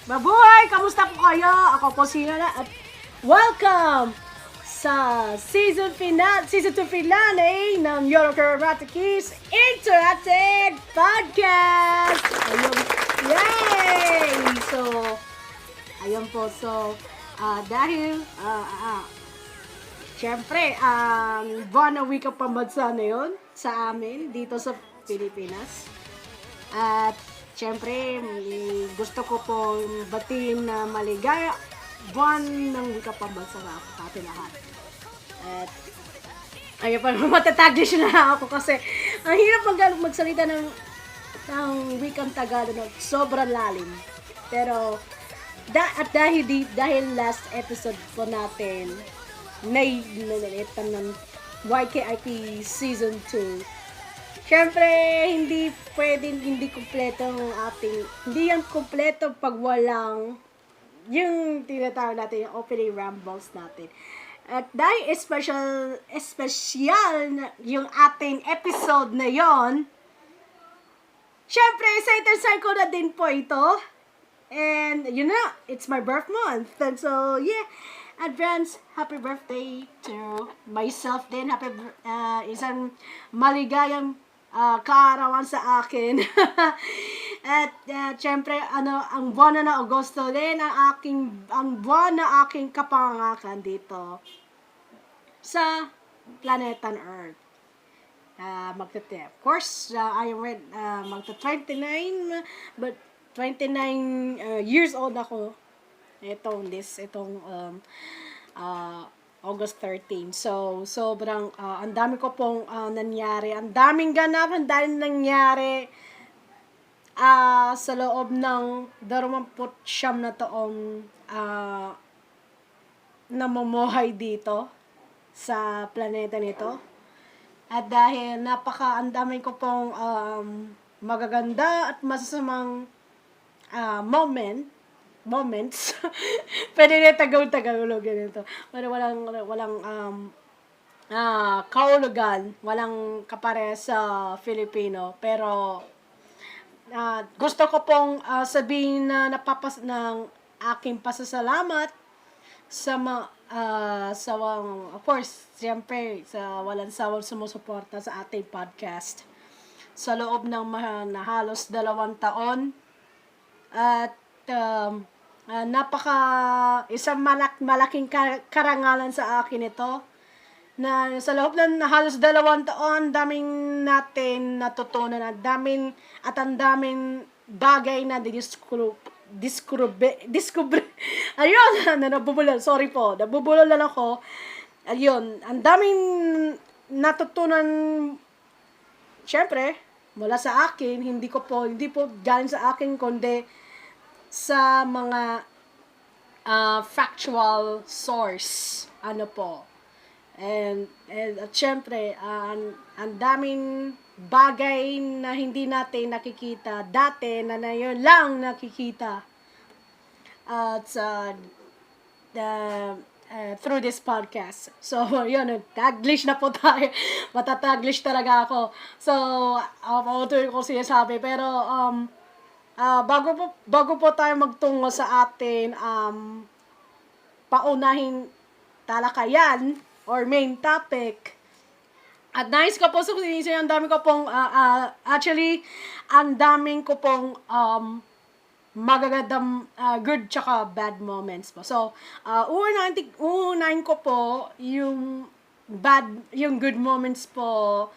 Mabuhay! Kamusta po kayo? Ako po si Yona at welcome sa season 2 finale ng Yona Kuromatoki's Interactive Podcast! Ayun, yay! So, ayun po. So, dahil, syempre, buwan ng wika pambansa na yun sa amin dito sa Pilipinas. At siyempre, gusto ko pong batiin na maligaya buwan ng wika pambansa na ako sa atin lahat. At ayun pa, matataglish na ako kasi ang hirap magsalita ng wikang Tagalog na sobrang lalim. Pero dahil last episode po natin naitan ng YKIP Season 2, siyempre, hindi pwedeng hindi kumpleto ang hindi yan kumpleto pag walang yung tinatawag natin, yung opening rambles natin. At dahil espesyal na yung ating episode na yon, siyempre, excited ko na din po ito. And, it's my birth month. And so, yeah, advance happy birthday to myself din. Isang maligayang kaarawan sa akin. At syempre, ang buwan na Agosto din ang buwan na aking kapangakan dito sa planetan Earth. Of course, I am magta-29, but 29 years old ako. Itong August 13. So, sobrang, ang dami ko pong nangyari. Ang daming ganap, ang daming nangyari sa loob ng 29 na taong namumuhay dito sa planeta nito. At dahil ang dami ko pong magaganda at masasamang moments. Pwede na Tagalog ganito. Pero walang kaulugan, walang kapare sa Filipino. Pero gusto ko pong sabihin na ng aking pasasalamat sa of course, siyempre sa walang sawang sumusuporta sa ating podcast sa loob ng halos 2 taon. At isang malaking karangalan sa akin ito na sa loob ng halos 2 taon, daming natin natutunan at ang daming bagay na discover. Ayun, nabubulol lang ako. Ayun, ang daming natutunan, syempre, mula sa akin, hindi po galing sa akin, kundi sa mga factual source. And at syempre, ang daming bagay na hindi natin nakikita dati na ngayon lang nakikita through this podcast. So, yun, taglish na po tayo. Matataglish talaga ako. So, pautuloy ko sinasabi. Pero, bago po tayo magtungo sa atin paunahing talakayan or main topic, at nais ko po sabihin, ang dami ko pong ang daming ko pong magagandang good tsaka bad moments po. So, uunahin ko po yung good moments po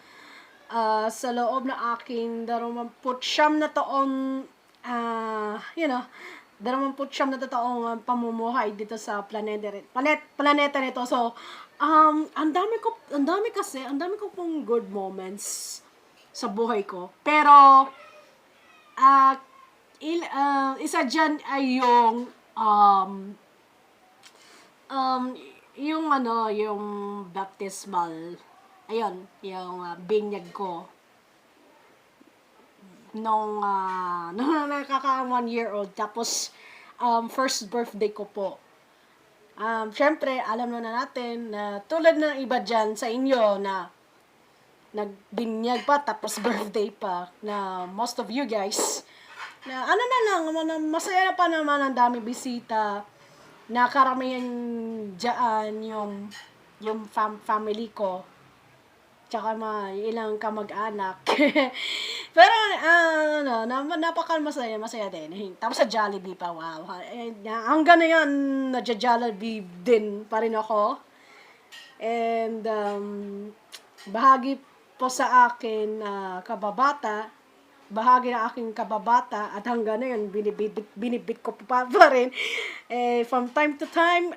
sa loob na aking 29 na taon 29 na taong pamumuhay dito sa planeta nito. So, ang dami ko pong good moments sa buhay ko. Pero, isa dyan ay yung baptismal. Ayun, yung binyag ko. Nung nakaka 1 year old. Tapos, first birthday ko po. Syempre, alam na natin na tulad ng iba dyan sa inyo na nagbinyag pa tapos birthday pa, na most of you guys Na, ano na lang, masaya na pa naman, ang dami bisita. Na karamihan dyan yung family ko. Tsaka ilang kamag-anak. Pero, masaya din. Tapos sa Jollibee pa, wow. Hanggang na yan, nadja-Jollibee din pa rin ako. And, bahagi po sa akin kababata, bahagi ng aking kababata, at hanggang na yun, binibit ko pa rin. From time to time,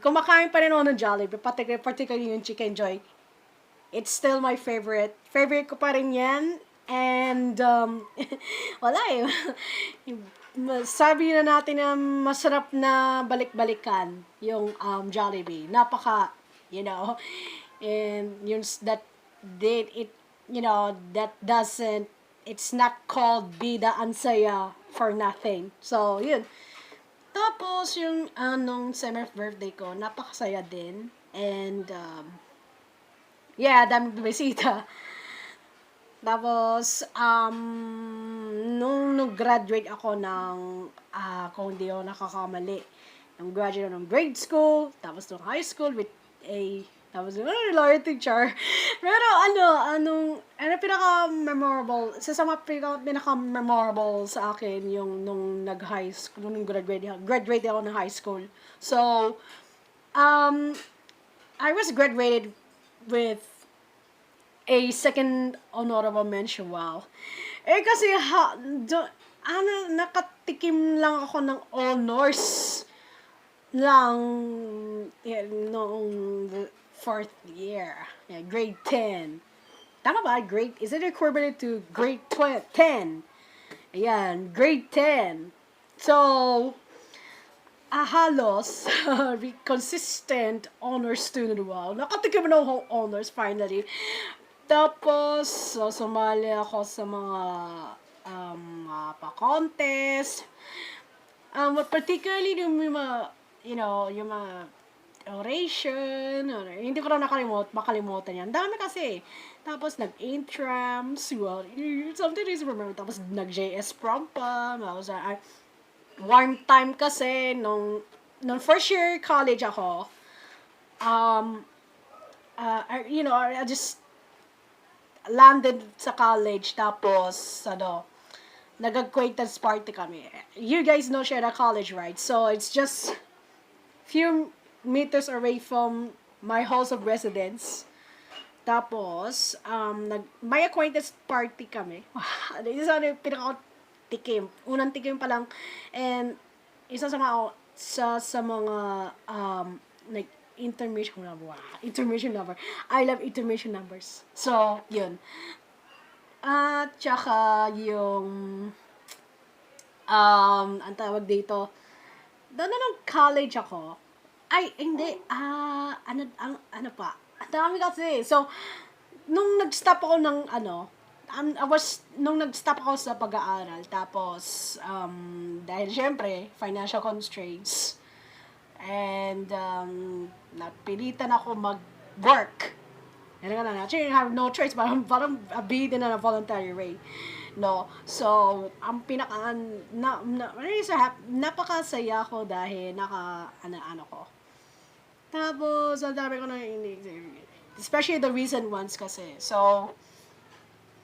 kumakain pa rin ako ng Jollibee, particularly yung Chicken Joy. It's still my favorite. Favorite ko pa rin yan. And, wala eh. Sabi na natin na masarap na balik-balikan yung Jollibee. Napaka, and yun, that doesn't, it's not called Bida Ansaya for nothing. So, yun. Tapos, yung nung 7th birthday ko, napakasaya din. And, daming bumisita. Tapos, nung graduate ako kung hindi ako nakakamali, nung graduate ako ng grade school, tapos nung high school with tapos lawyer teacher. Pero anong pinaka-memorable, sa mga pinaka-memorable sa akin, yung nung nag-high school, nung graduate ako ng high school. So, I was graduated with a second honorable mention. Wow. Kasi nakatikim lang ako ng honors lang noong 4th year. Grade 10. Tama ba? Is it equivalent to grade 10? Ayan, grade 10. So, halos consistent honors student. Wow. Nakatikim na ako honors finally. Tapos, sumali ako sa mga pa-contest. Particularly yung mga, yung mga oration, hindi ko na makalimutan yan. Dami kasi. Tapos, nag-intrams, something is remember. Tapos, nag-JS prom pa. Warm time kasi, nung first year college ako, I just landed sa college, tapos, nag-acquaintance party kami. You guys know Shera College, right? So, it's just few meters away from my house of residence. Tapos, may acquaintance party kami. Isa yung pinaka-tikim. Unang tikim pa lang. And, isa sa mga, intermission number. Wow. Intermission number. I love intermission numbers. So, yun. At tsaka yung ang tawag dito, doon nung college ako, hindi, ano pa, ang dami kasi. So, nung nag-stop ako nung nag-stop ako sa pag-aaral, tapos, dahil syempre, financial constraints, and, napilitan ako mag-work. Actually, I have no choice. Parang abide na voluntary way. No? So, ang napakasaya ko dahil ano ko. Tapos, ang dami ko na especially the recent ones kasi. So,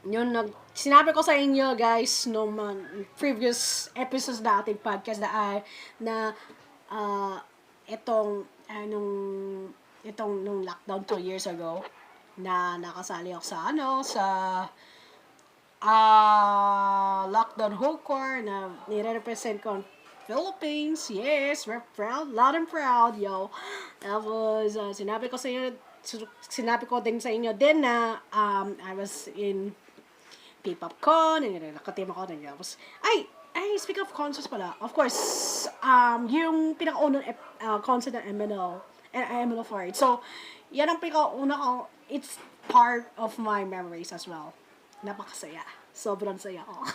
yun, sinabi ko sa inyo, guys, nung previous episodes na ating podcast itong nung lockdown 2 years ago, na nakasali ako sa lockdown whole choir na nire-represent ko ang Philippines. Yes, we're proud, loud and proud, yo. Tapos, sinabi ko din sa inyo din na I was in P-pop con, and nakatim ako din. Tapos, speak of concerts pala, of course, yung pinaka-unang concert ng MNO for it. So, yan ang pinaka-una ko. It's part of my memories as well. Napakasaya. Sobrang saya ko.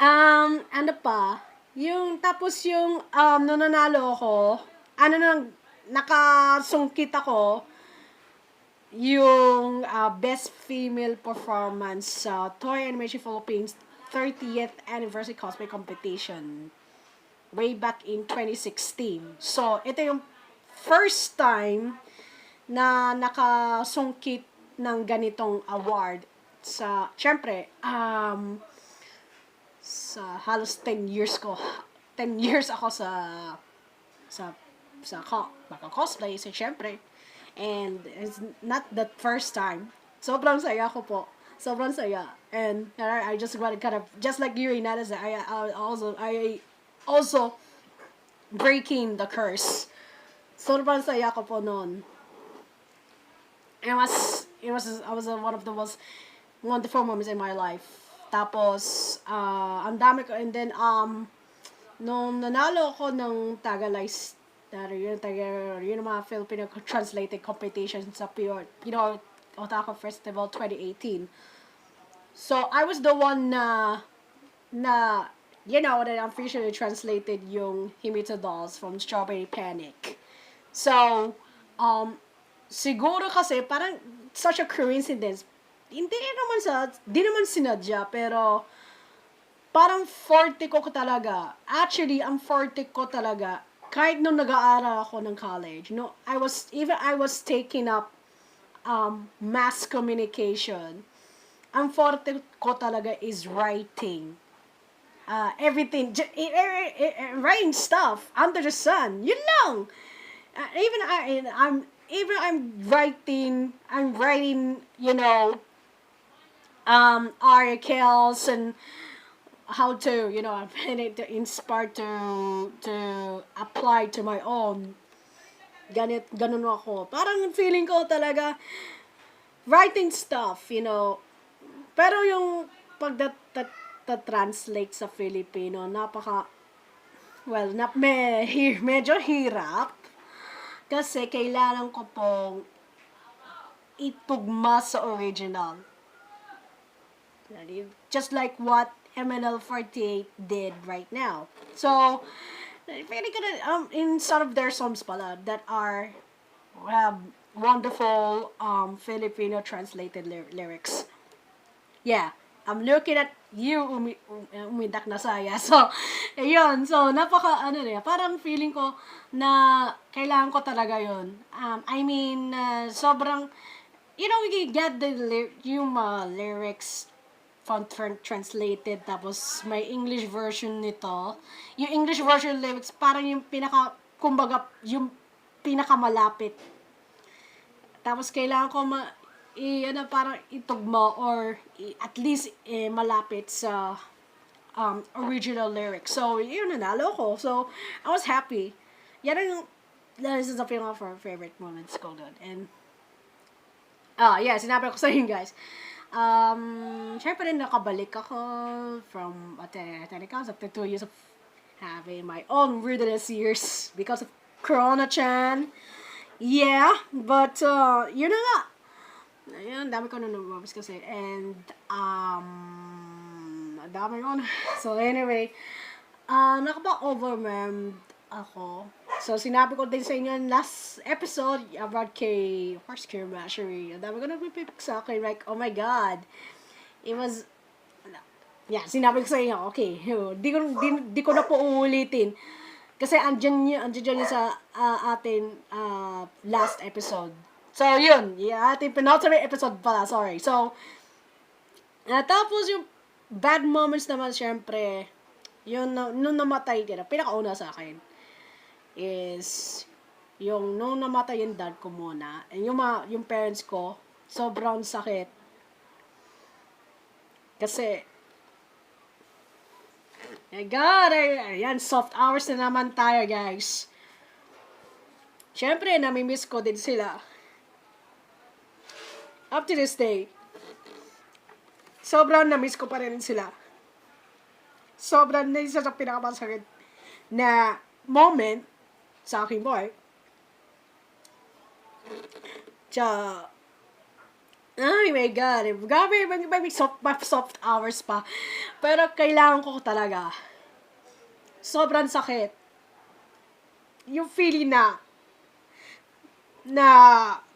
Ano pa? Tapos yung, nung nanalo ako, nakasungkit ako, yung Best Female Performance sa Toy Animation Philippines 30th Anniversary Cosplay Competition way back in 2016. So, ito yung first time na nakasungkit ng ganitong award siyempre, sa halos 10 years ko. 10 years ako sa cosplay, so syempre. And it's not the first time. Sobrang saya ko po. Sobrang saya. And I just want to kind of, just like you, Inada, I also breaking the curse. Sobrang saya ko po noon. It was one of the most wonderful moments in my life. Tapos, ang dami ko, and then, nung nanalo ako ng Tagalize, yun ang mga Filipino translated competition sa Pinoy Otaku Festival 2018. So, I was the one na that officially translated yung Himito Dolls from Strawberry Panic. So, siguro kasi, parang, such a coincidence. Di naman sinadya, pero, parang forte ko talaga. Actually, ang forte ko talaga, kahit nung nag-aaral ako ng college, I was taking up, mass communication. Ang forte ko talaga is writing. Everything, writing stuff under the sun. Yun lang. I'm writing, articles and how to, I'm inspired to apply to my own. Ganun ako. Parang feeling ko talaga, writing stuff, Pero yung pagda-translate sa Filipino, medyo hirap. Kasi kailangan ko pong itugma sa original. Just like what MNL48 did right now. So, really gonna, in some of their songs pala that have wonderful Filipino translated lyrics. Yeah, I'm looking at you, umidak na saya. So, ayun. So, parang feeling ko na kailangan ko talaga yun. Sobrang, we can get yung lyrics from translated, tapos may English version nito. Yung English version lyrics, parang yung yung pinakamalapit. Tapos kailangan ko parang itugma or at least malapit sa original lyrics. So, yun, nanalo ko. So, I was happy. Yan this is a few of our favorite moments ko doon. And, sinabi ko sa inyo, guys. Siyempre nakabalik ako from Telecast after 2 years of having my own wilderness years because of Corona-chan. Yeah, but, yun na nga. Ayun, dami ko nung nababas kasi. And, dami ko. So, anyway, nakapa-overwhelmed ako. So, sinabi ko din sa inyo last episode about kay Horse Care Mashery. Ang dami ko nagpipipik sa akin. Like, oh my God. It was, sinabi ko sa inyo, okay, di ko na po uulitin. Kasi andyan yun sa atin last episode. So, yun. Ating penultimate episode pala. Sorry. So, tapos yung bad moments naman, syempre, yun, nung namatay, pinakauna sa akin is yung nung namatay yung dad ko muna, and yung parents ko, sobrang sakit. Kasi, my God, ayan, soft hours na naman tayo, guys. Syempre, namimiss ko din sila. Up to this day, sobrang namiss ko pa rin sila. Sobrang na isa sa pinakamasakit na moment sa aking boy. Oh my God, grabe, may soft hours pa. Pero kailangan ko talaga. Sobrang sakit. Yung feeling na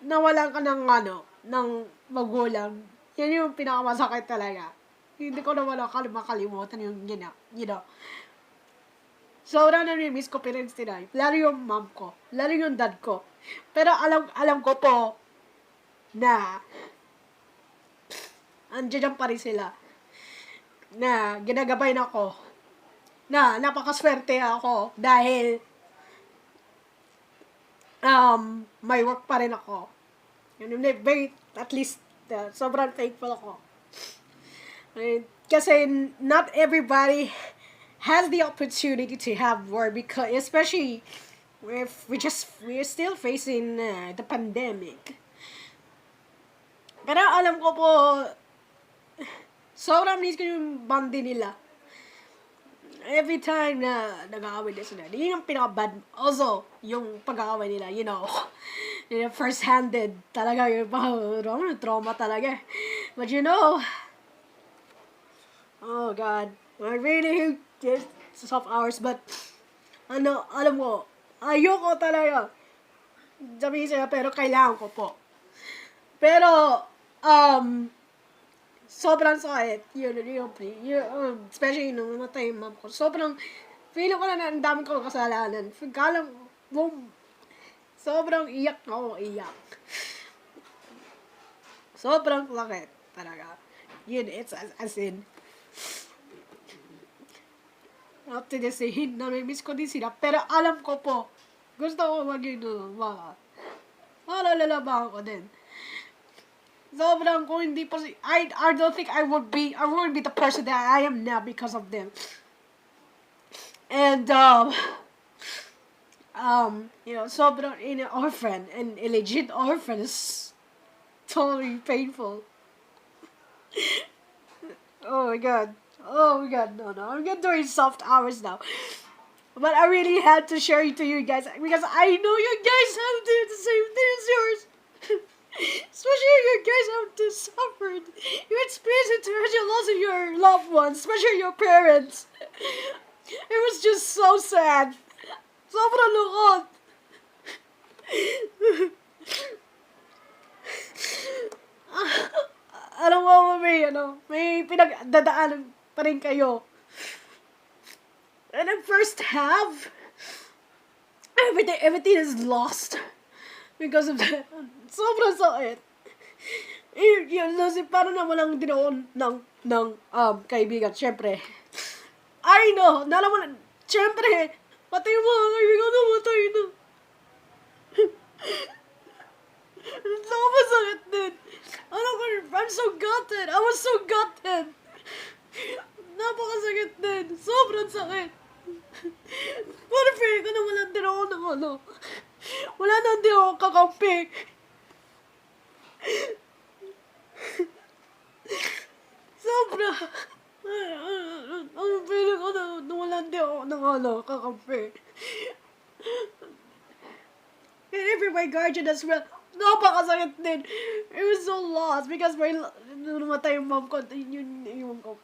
nawalan ka ng ng magulang. Yan yung pinakamasakit talaga. Hindi ko na makalimutan yung, you know. Sobrang nami-miss ko parents nila. Lalo yung mom ko. Lalo yung dad ko. Pero alam ko po na andiyan pa rin sila. Na ginagabay na ako. Na napakaswerte ako dahil may work pa rin ako. At least sobrang thankful ako. Kasi not everybody has the opportunity to have work, because especially if we're still facing the pandemic. Pero alam ko po, sobrang miss ko yung bandi nila. Every time na nag-aaway na sila, yun yung pinaka-bad. Also, yung pag-aaway nila, yung first-handed talaga, yung trauma talaga. But oh God, I really hate this soft hours, but alam mo, ayoko talaga sabihin sila, pero kailangan ko po. Pero, sobrang sakit. Especially nung namatay yung mom ko. Sobrang, feeling ko na ang dami kong kasalanan. Sobrang iyak iyak. Sobrang sakit. Talaga. It's as in. After this, nami-miss ko din sila. Pero alam ko po, gusto ko malalalabahan ko din. Sobrang kung hindi po I don't think I would be the person that I am now because of them. And sobrang in an orphan, and a legit orphan is totally painful. Oh my god, no, I'm getting during soft hours now. But I really had to share it to you guys, because I know you guys have to do the same thing as yours. Especially you guys have to suffer. You experience it through the loss of your loved ones, especially your parents. It was just so sad. Sobrang lungkot. Alam mo, may pinagdadaanan pa rin kayo. And the first half, everything is lost because of that. Sobrang sakit. Paano na walang dinoon ng kaibigan, siyempre. I know, nalaman, siyempre, pati yung mga kaibigan namatay na. Sobrang sakit din. I'm so gutted. I was so gutted. Napakasakit din. Sobrang sakit. Pero feeling ko na walang dinoon ng wala na din ako kakampi. Sobra. Ang feeling ko na walang din ako ng kakampi. And every my guardian as well, napakasakit din. It was so lost because namatay yung mom ko, yung ko.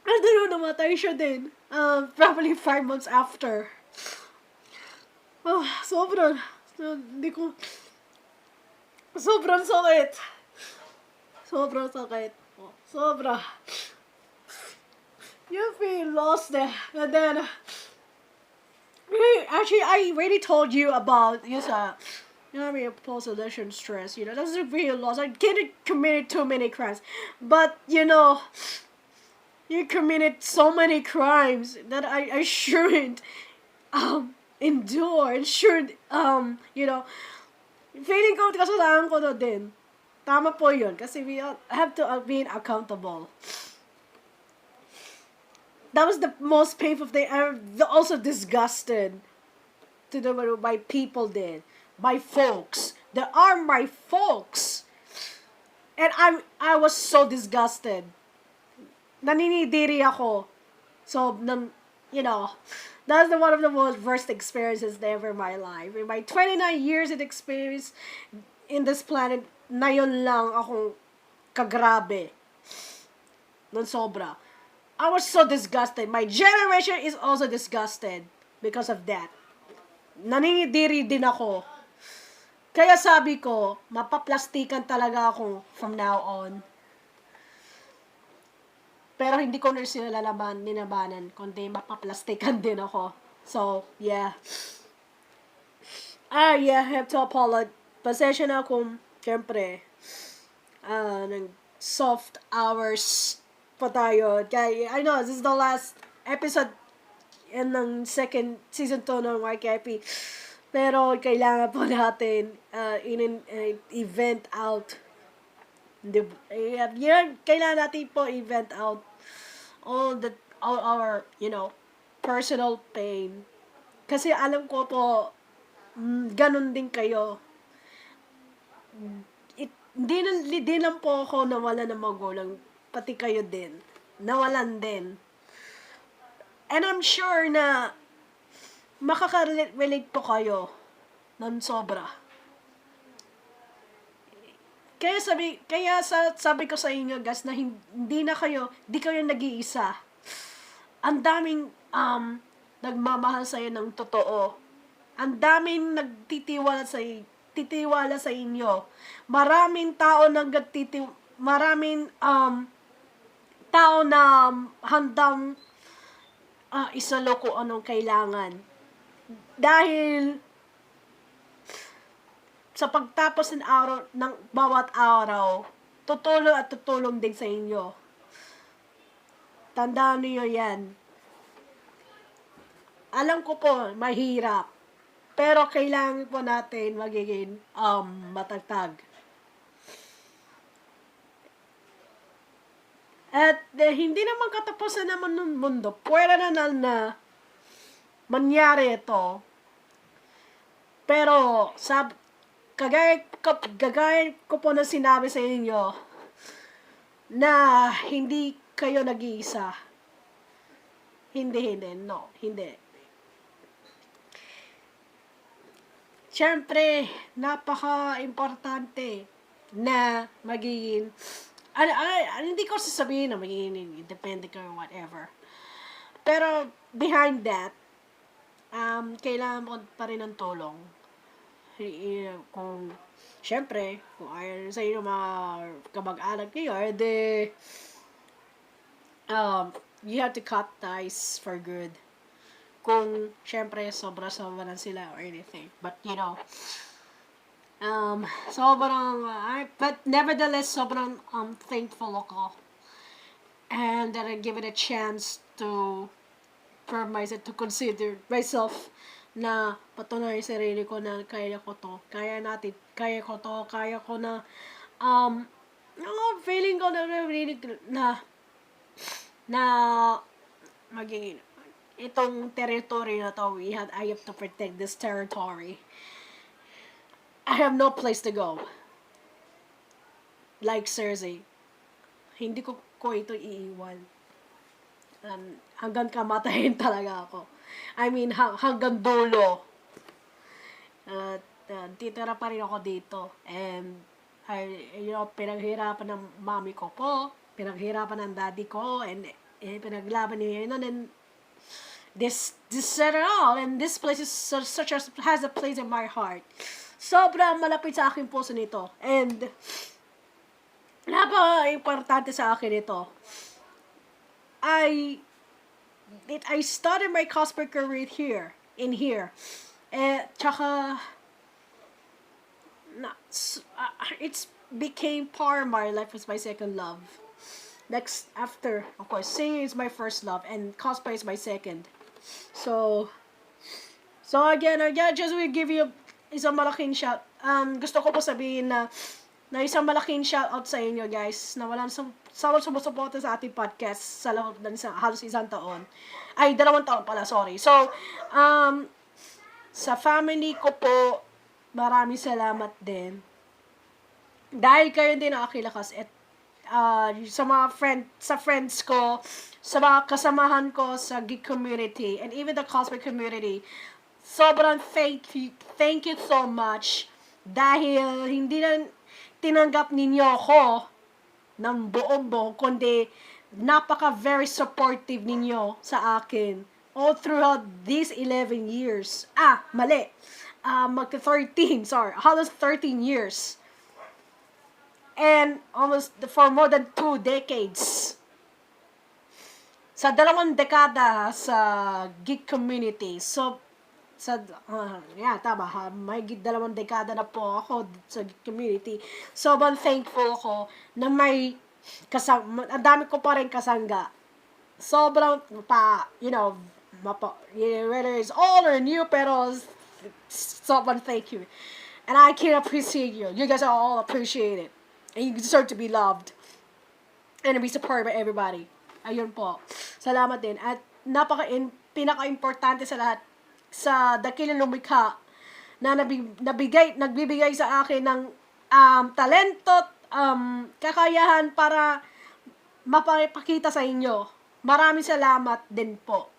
And then namatay siya din. Probably 5 months after. Oh, sobrang sakit. Sobrang sakit. Oh, sobra. You feel lost there. And then, actually, I already told you about post-election stress. That's a real loss. I didn't commit too many crimes. But, you committed so many crimes that I shouldn't endure and should feeling ko kasalanan ko na din. Tama po yun kasi we have to be accountable. That was the most painful thing. I'm also disgusted by people then, by folks. They are my folks. And I was so disgusted. Naninidiri ako. So, that's one of the most worst experiences ever in my life. In my 29 years of experience in this planet, na yun lang akong kagrabe. Nun sobra. I was so disgusted. My generation is also disgusted because of that. Naninidiri din ako. Kaya sabi ko, mapaplastikan talaga ako from now on. Pero hindi ko na sila ninabanan, kundi mapaplastikan din ako. So, yeah. Yeah, I have to apologize. Pasensya na kung, syempre, ng soft hours pa tayo. Kaya, I know, this is the last episode ng second season 2 ng YKP. Pero, kailangan po natin event out. Kailangan natin po event out all our, personal pain. Kasi alam ko po, ganun din kayo. Hindi lang po ako nawala ng magulang, pati kayo din. Nawalan din. And I'm sure na makaka-relate po kayo ng sobra. Kaya sabi ko sa inyo guys na hindi kayo nag-iisa. Ang daming nagmamahal sa iyo ng totoo. Ang daming nagtitiwala sa inyo. Maraming tao maraming tao na handang isalo kung anong kailangan. Dahil sa pagtapos ng bawat araw, tutulong din sa inyo. Tandaan niyo yan. Alam ko po, mahirap. Pero kailangan po natin magiging matatag. At hindi naman katapusan naman ng mundo. Pwede na mangyari ito. Pero, kagaya ko po na sinabi sa inyo na hindi kayo nag-iisa. Hindi. Siyempre, napaka-importante na magiging, hindi ko sasabihin na magiging independent ka or whatever. Pero, behind that, kailangan mo pa rin ng tulong. Kung ayaw sa inyo mga kamag-anak niyo, you have to cut ties for good. Kung, syempre, sobra lang sila or anything. But, but nevertheless, sobrang thankful ako. And that I give it a chance for myself to consider myself na patunayan sarili ko na kaya ko to. Kaya ko na, feeling ko na really na magiging itong territory na to, I have to protect this territory. I have no place to go. Like Cersei, hindi ko ito iiwan. Hanggang kamatayin talaga ako. I mean, hanggang dulo. Titira pa rin ako dito. And, pinaghirapan ng mami ko po, pinaghirapan ng daddy ko, and pinaglaban niya yun, and this said it all, and this place is has a place in my heart. Sobrang malapit sa aking puso nito. And, napaka-importante sa akin ito. I started my cosplay career in here. Tsaka, it's became part of my life as my second love. Next, after, of course, singing is my first love, and cosplay is my second. So again, just will give you isang malaking shout. Gusto ko po sabihin na isang malaking shout out sa inyo guys, na walang sumusuporta sa ating podcast sa loob ng halos isang taon. 2 taon pala, sorry. So, sa family ko po, maraming salamat din. Dahil kayo din ang akilakas at sa mga friends ko, sa mga kasamahan ko sa geek community, and even the cosplay community, sobrang thank you so much. Dahil hindi na tinanggap ninyo ako ng buong kundi very supportive ninyo sa akin all throughout these 11 years. Mali. halos 13 years. And almost for more than 2 decades. Sa 2 dekada sa geek community. So, tama ha, may 2 dekada na po ako sa geek community. Sobrang thankful ko na may ang dami ko pa rin kasangga. Sobrang whether it's old or new, pero sobrang thank you. And I can appreciate you. You guys are all appreciated. And you deserve to be loved. And to be supported by everybody. Ayun po. Salamat din. At pinaka-importante sa lahat, sa dakilang lumikha na nagbibigay sa akin ng talento at kakayahan para mapakita sa inyo. Maraming salamat din po.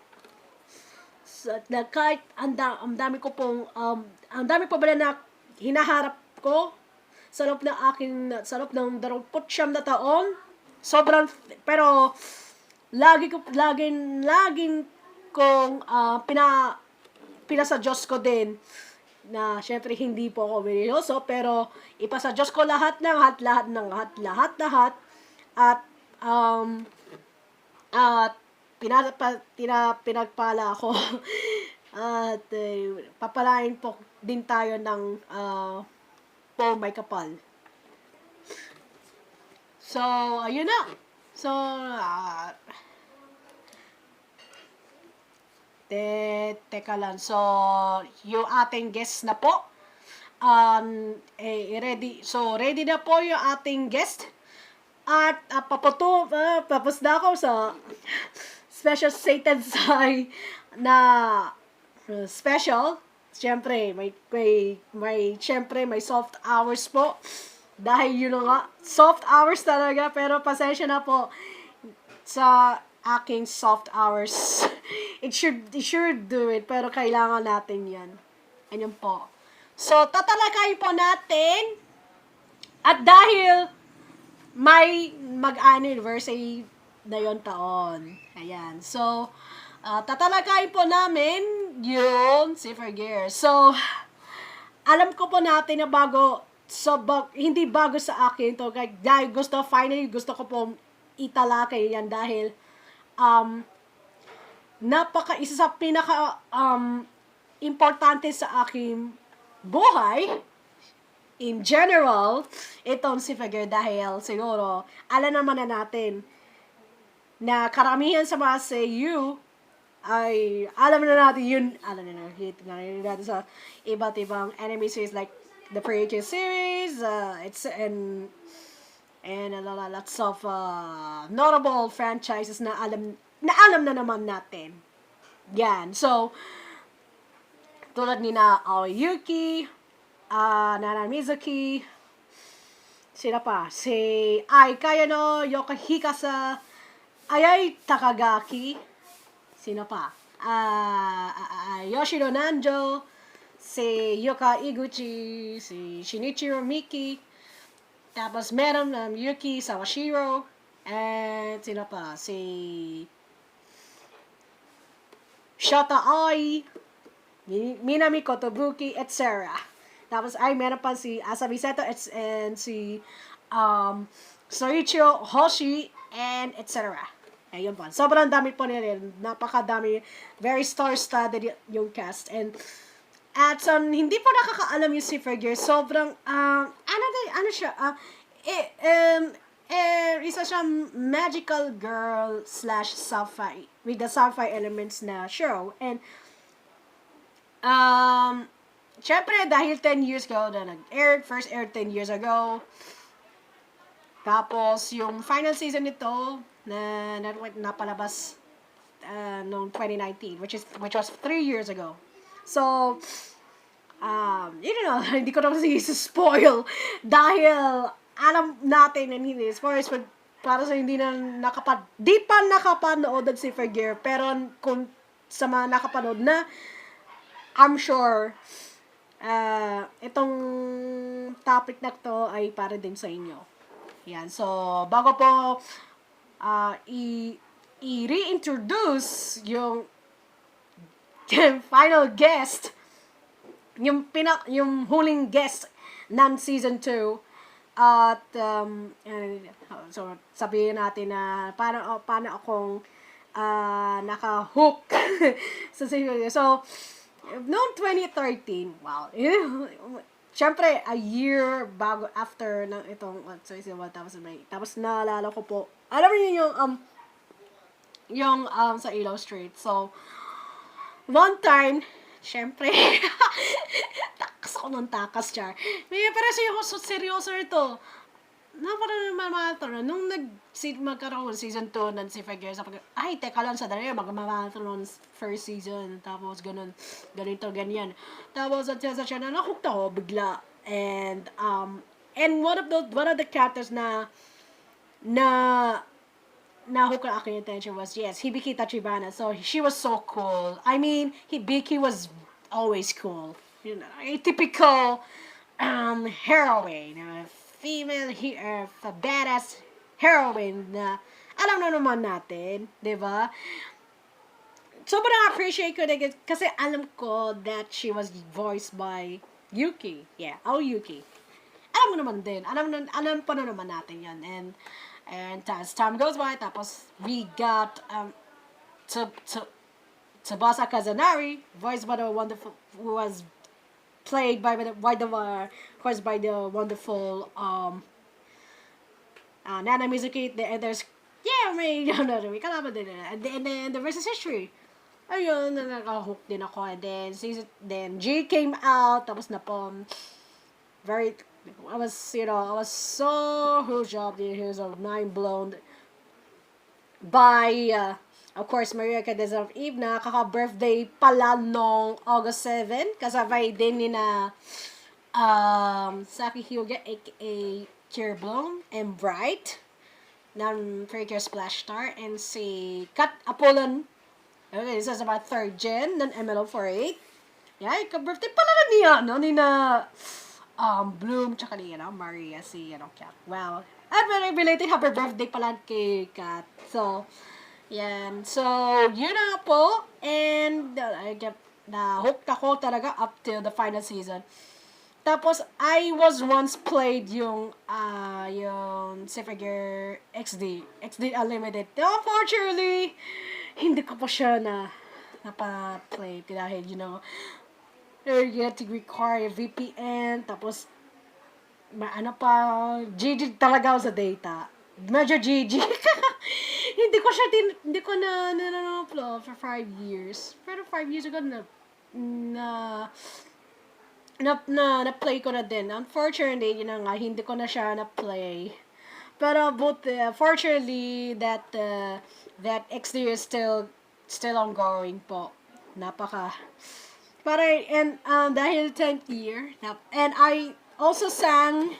Kahit ang dami ko pong ang dami pa bala na hinaharap ko sa loob ng 29 na taon. Sobrang, pero laging kong pinasa Diyos ko din na syempre hindi po ako seryoso, pero ipasa Diyos ko lahat at pinagpala ako at papalain po din tayo ng po may kapal. So, ayun na. So, teka lang. So, yung ating guest na po. Ready. So, ready na po yung ating guest. At tapos na ako sa special Satan Sai na special. Siyempre, may soft hours po. Dahil yun nga, soft hours talaga, pero pasensya na po sa aking soft hours. It should do it, pero kailangan natin yan. Ayun po. So, tatalakayin po natin, at dahil may mag-anniversary na yon taon. Ayan. So, tatalakayin po namin yung Symphogear. So, alam ko po natin na hindi bago sa akin to. Dahil gusto ko pong italakay yan dahil isa sa pinaka importante sa aking buhay in general, itong Symphogear dahil siguro alam naman na natin na karamihan sa mga SAU ay alam na natin sa iba't ibang anime series like the previous series, and lots of notable franchises na alam na naman natin. Yan. So, tulad ni na Aoyuki, Nana Mizuki, sila pa, si Aikaya no Yokahikasa, Ayay Takagaki, sino pa? Yoshiro Nanjo, si Yuka Iguchi, si Shinichiro Miki, tapos meron Yuki Sawashiro, and sino pa? Si Shota Ai, Minami Kotobuki, etc. Tapos ay meron pa si Asabi Seto and si Soichiro Hoshi, and etc. Ayun po. Sobrang dami po nila. Napakadami. Very star-studded yung cast. At so, hindi po nakakaalam yung Symphogear. Sobrang, isa siyang magical girl / sci-fi with the sci-fi elements na show. And, syempre, dahil 10 years ago na first aired 10 years ago. Tapos, yung final season nito, na napalabas noong 2019, which was 3 years ago. So, hindi ko naman spoil dahil alam natin na hindi spoilers para sa hindi na di pa nakapanood ng Symphogear, pero kung sa mga nakapanood na, I'm sure itong topic na to ay para din sa inyo. Yan. So, bago po i-reintroduce yung final guest, yung huling guest ng season 2. At so sabihin natin na paano akong naka-hook sa season. So noong 2013, wow. Siyempre, a year bago after ng itong season 1 tapos naalala ko po. Alam niyo yung sa Ilaw Street. So one time, siyempre, takas ako ng takas, char. Pero seryoso ito. Naparang marathon. Nung magkaroon season 2 ng Symphogear, ay, teka lang, sa dali, mag-marathon first season. Tapos, ganito, ganyan. Tapos, at siya na, nahooked ako bigla. And one of the characters na hook ang aking attention was, yes, Hibiki Tachibana. So, she was so cool. I mean, Hibiki was always cool. You know, a typical heroine, female badass heroine na alam na naman natin, di ba? Sobrang appreciate ko kasi alam ko that she was voiced by Yuki. Yeah, Yuki. Alam mo naman din. Alam pa na naman natin yan. And as time goes by, tapos we got Tsubasa Kazanari, voiced by the wonderful, who was played by the wonderful Nana Mizuki. And there's may kalaban din. And then the rest is history. Ayun, nakahook din ako. And then G came out, tapos I was so hooked up. He was mind blown by of course, Maria Cadez of Eve na kaka-birthday pala nung August 7. Kasabay din ni na Saki Hyuga, aka Kier Bloom and Bright ng Precure Splash Star, and si Kat Apollon. Okay, this is about 3rd gen ng MLO48. Yeah, ka-birthday pala na niya, no? Ni na Bloom, tsaka ni, Maria, si, Kat. Wow. At very related, happy birthday pala kay Kat. So, yan. So, yun na po. And, na-hooked ako talaga up till the final season. Tapos, I was once played yung Symphogear XD Unlimited. Unfortunately, hindi ko pa siya napa-play dahil, you have to require VPN. Tapos, GG talaga ako sa data. Medyo GG. Hindi ko na for 5 years. Pero 5 years ago na-play ko na din. Unfortunately, hindi ko na siya na-play. Pero fortunately, that XD is still ongoing po. Dahil 10th year, and I also sang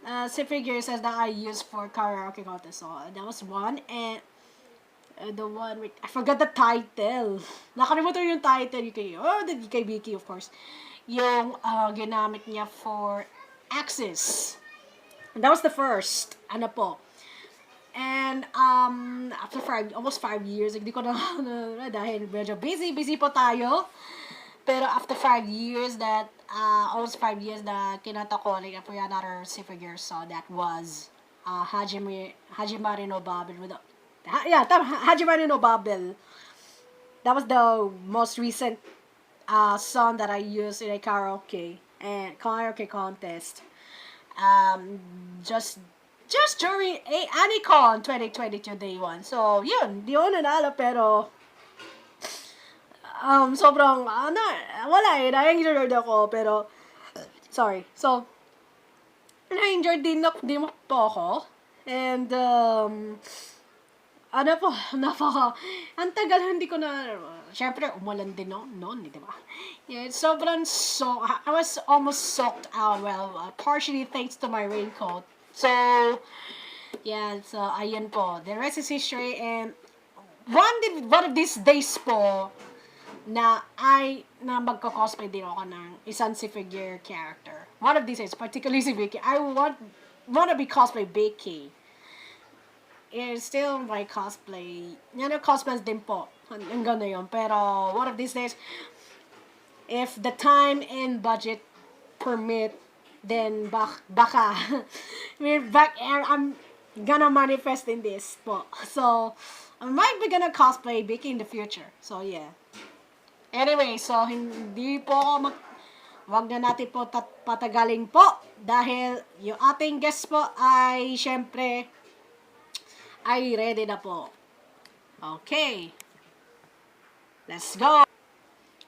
Symphogear says that I used for karaoke contest. So that was one, and the one with, I forgot the title. Nakalimutan yung title. The KBK, of course. Yung ginamit niya for Axis. And that was the first. And after almost 5 years, hindi ko na dahil medyo busy po tayo. Pero after 5 years almost 5 years na kinanta ko for another Symphogear song, that was Hajimari no Babel. Hajimari no Babel. That was the most recent song that I used in a karaoke contest. Just during Anicon 2022 day 1. So, yun, di ako nanalo, pero sobrang, wala na-injured ako, pero, sorry. So, na-injured din po ako. And, ang tagal, hindi ko na, syempre, umulan din noon, di ba? Yeah, I was almost soaked out, partially thanks to my raincoat. So, yeah, so, ayan po. The rest is history, and one of these days po, na magko-cosplay din ako ng isang Symphogear character. One of these days, particularly si Vicky, I want to be cosplay Vicky. It's still my cosplay. Cosplays din po. Hanggang na yun. Pero, one of these days, if the time and budget permit, then baka I'm gonna manifest in this po. So I might be gonna cosplay Vicky in the future. So yeah. Anyway, so hindi po ako wag na natin po patagalin po dahil yung ating guest po ay siyempre ay ready na po. Okay. Let's go.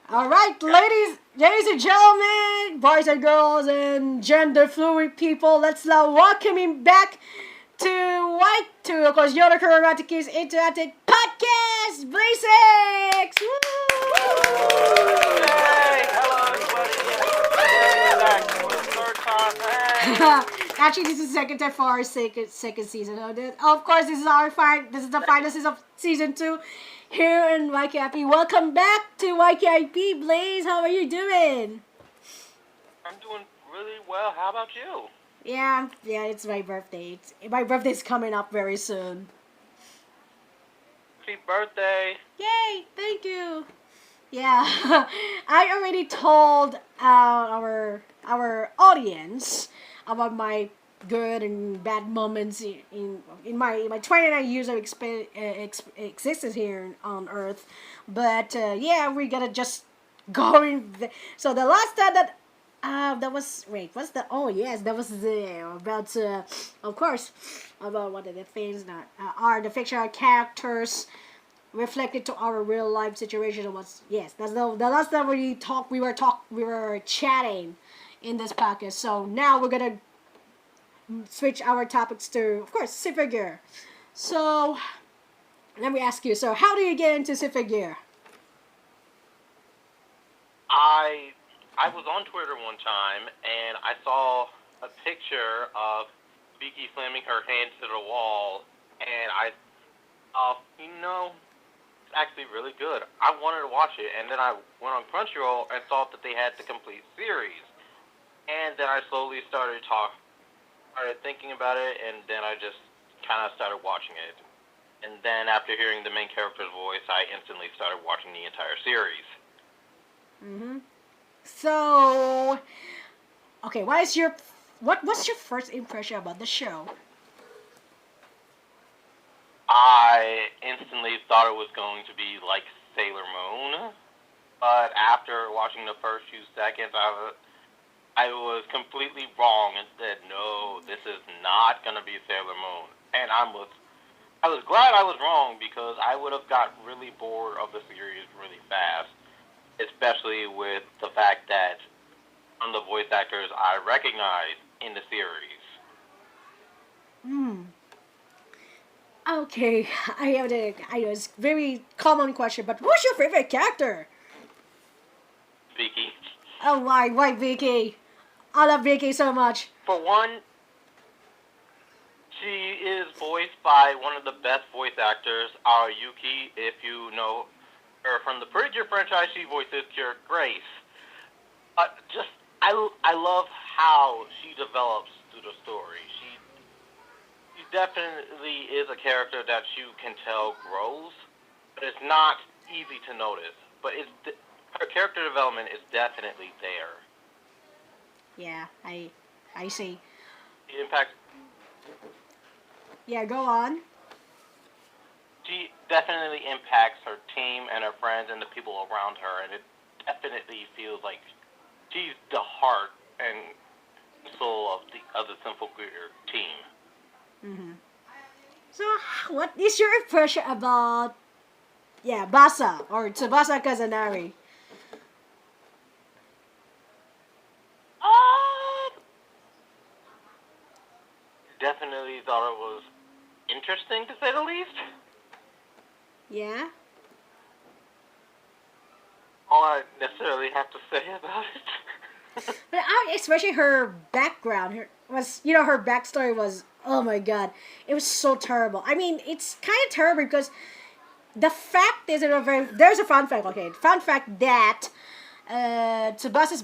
All right, ladies and gentlemen, boys and girls, and gender fluid people, let's now welcome him back to of course, Yona Kuromatoki's interactive podcast, Blazeix. Hey, hello everybody. Back for the third time. Hey. Actually, this is the second time for our second season. Of course, this is the final season of season 2 here in YKIP. Welcome back to YKIP, Blaze. How are you doing? I'm doing really well. How about you? Yeah, it's my birthday. My birthday's coming up very soon. Happy birthday. Yay! Thank you. Yeah, I already told our audience about my good and bad moments in my 29 years of existence here on Earth. But yeah, we're gonna just go in. So the last time that was what's the that was about of course about what are the things that are the fictional characters reflected to our real life situation. Was that's the last time we were chatting in this podcast. So now we're gonna switch our topics to, of course, Symphogear. So let me ask you, so how do you get into Symphogear? I was on Twitter one time and I saw a picture of Vicky slamming her hand to the wall, and I it's actually really good. I wanted to watch it, and then I went on Crunchyroll and saw that they had the complete series. And then I slowly started thinking about it, and then I just kind of started watching it. And then after hearing the main character's voice, I instantly started watching the entire series. So, okay, what's your first impression about the show? I instantly thought it was going to be like Sailor Moon, but after watching the first few seconds, I was completely wrong and said, no, this is not going to be Sailor Moon. And I was glad I was wrong, because I would have got really bored of the series really fast, especially with the fact that some of the voice actors I recognize in the series. Okay, I know it's a very common question, but who's your favorite character? Vicky. Oh, why Vicky? I love Vicky so much. For one, she is voiced by one of the best voice actors, Yuki. If you know her from the Pretty Cure franchise, she voices Cure Grace. I love how she develops through the story. She definitely is a character that you can tell grows, but it's not easy to notice. But her character development is definitely there. Yeah, I see. It impacts. Yeah, go on. She definitely impacts her team and her friends and the people around her, and it definitely feels like she's the heart and soul of the Symphogear team. So, what is your impression about Basa or Tsubasa Kazanari? Definitely thought it was interesting, to say the least. Yeah? All I necessarily have to say about it. But especially her background, her backstory was, oh my god, it was so terrible. I mean, it's kind of terrible because the fact is, there's a fun fact, that Tsubasa's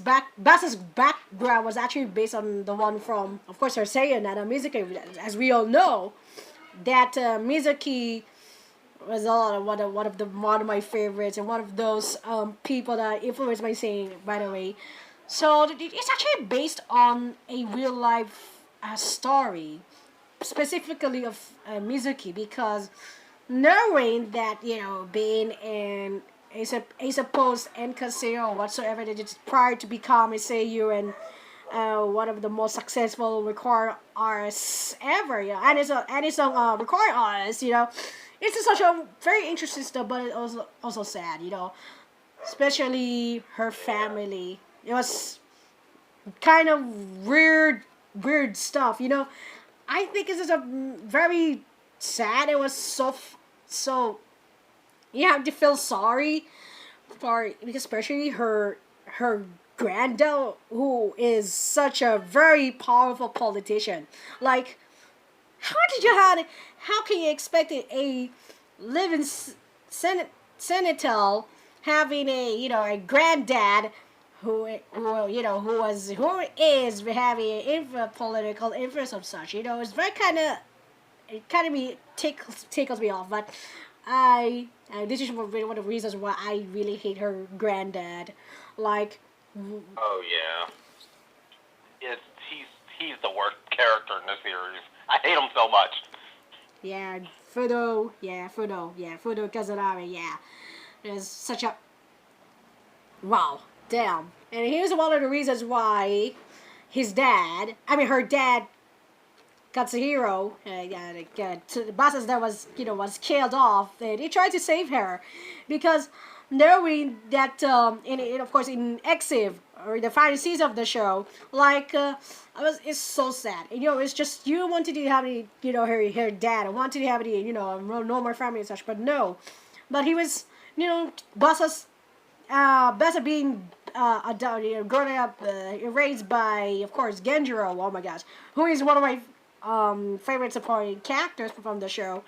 background was actually based on the one from, of course, her Seiya Nana Mizuki, as we all know, that Mizuki was all one of my favorites and one of those people that influenced my singing. By the way, so it's actually based on a real life story, specifically of Mizuki, because knowing that being in a supposed Enkaseo or whatsoever that it's prior to become a Seiyu and one of the most successful record artists ever, and it's a record artist, it's such a very interesting stuff, but it's also sad, especially her family. It was kind of weird stuff, I think it's just a very sad. It was so you have to feel sorry for, because especially her granddad, who is such a very powerful politician. Like, how can you expect a living senator having a granddad who is having political influence of such. It's very kind of tickles me off. But this is one of the reasons why I really hate her granddad. Like, oh yeah, he's the worst character in the series. I hate him so much. Yeah, Fudo Kazanami, yeah. There's such a wow. Damn. And here's one of the reasons why her dad, Katsuhiro, the bosses that was killed off, he tried to save her, because knowing that, of course, in Exiv, or the final season of the show, it's so sad. It's just, you wanted to have her dad, wanted to have no more family and such, but no. But he was, bosses, Bessa being growing up, raised by, of course, Genjiro. Oh my gosh, who is one of my favorite supporting characters from the show,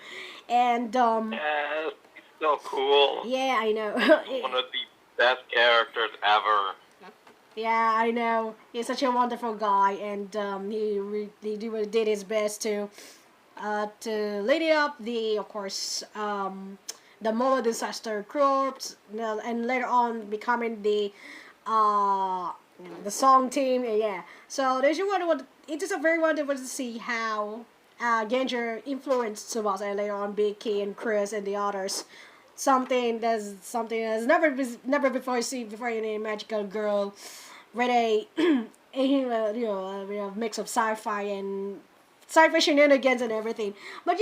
and yeah, he's so cool. Yeah, I know. One of the best characters ever. Yeah, I know. He's such a wonderful guy, and he did his best to lead up the, of course, the Molo disaster groups, and later on becoming the song team. Yeah. So there's it is a very wonderful to see how Genji influenced Tsubasa, and later on Biki and Chris and the others. Something that's never before seen before in a magical girl, with a mix of sci-fi and sci-fi shenanigans and everything. But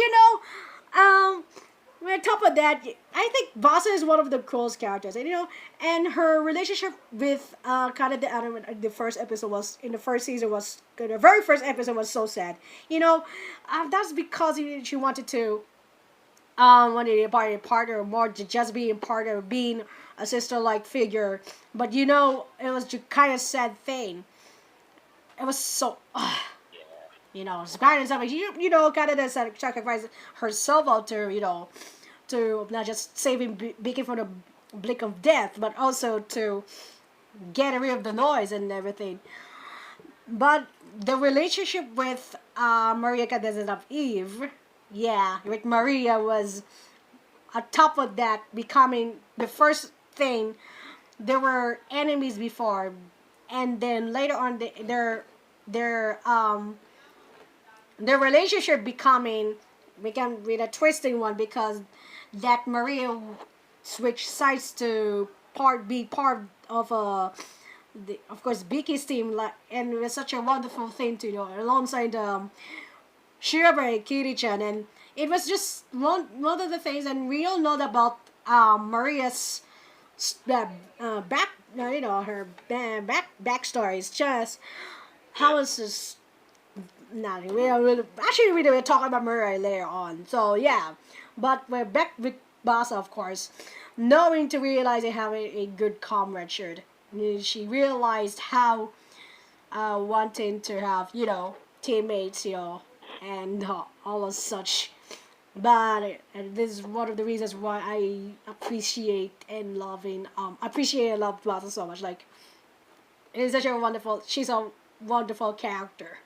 on top of that, I think Vasa is one of the coolest characters, and her relationship with the first episode was in the first season was the very first episode was so sad. That's because she wanted to wanted to be a partner, more to just being part of being a sister-like figure. But it was just kind of sad thing. It was so. It's kind of something kind of sacrifice herself out to not just saving Beacon from the blink of death, but also to get rid of the noise and everything. But the relationship with Maria Cadezet of Eve, with Maria was on top of that becoming the first thing. There were enemies before, and then later on their relationship became with a twisting one, because that Maria switched sides to be part of of course Biki's team, and it was such a wonderful thing to alongside Shirabe Kiri-chan, and it was just one of the things. And we all know about Maria's back, her backstory. It's just how is this. Not really. Actually, we will talk about Maria later on. So yeah, but we're back with Basa, of course, knowing to realize they have a good comradeship. She realized how wanting to have teammates, and all of such. But and this is one of the reasons why I appreciate and love Basa so much. Like, it's such a wonderful. She's a wonderful character.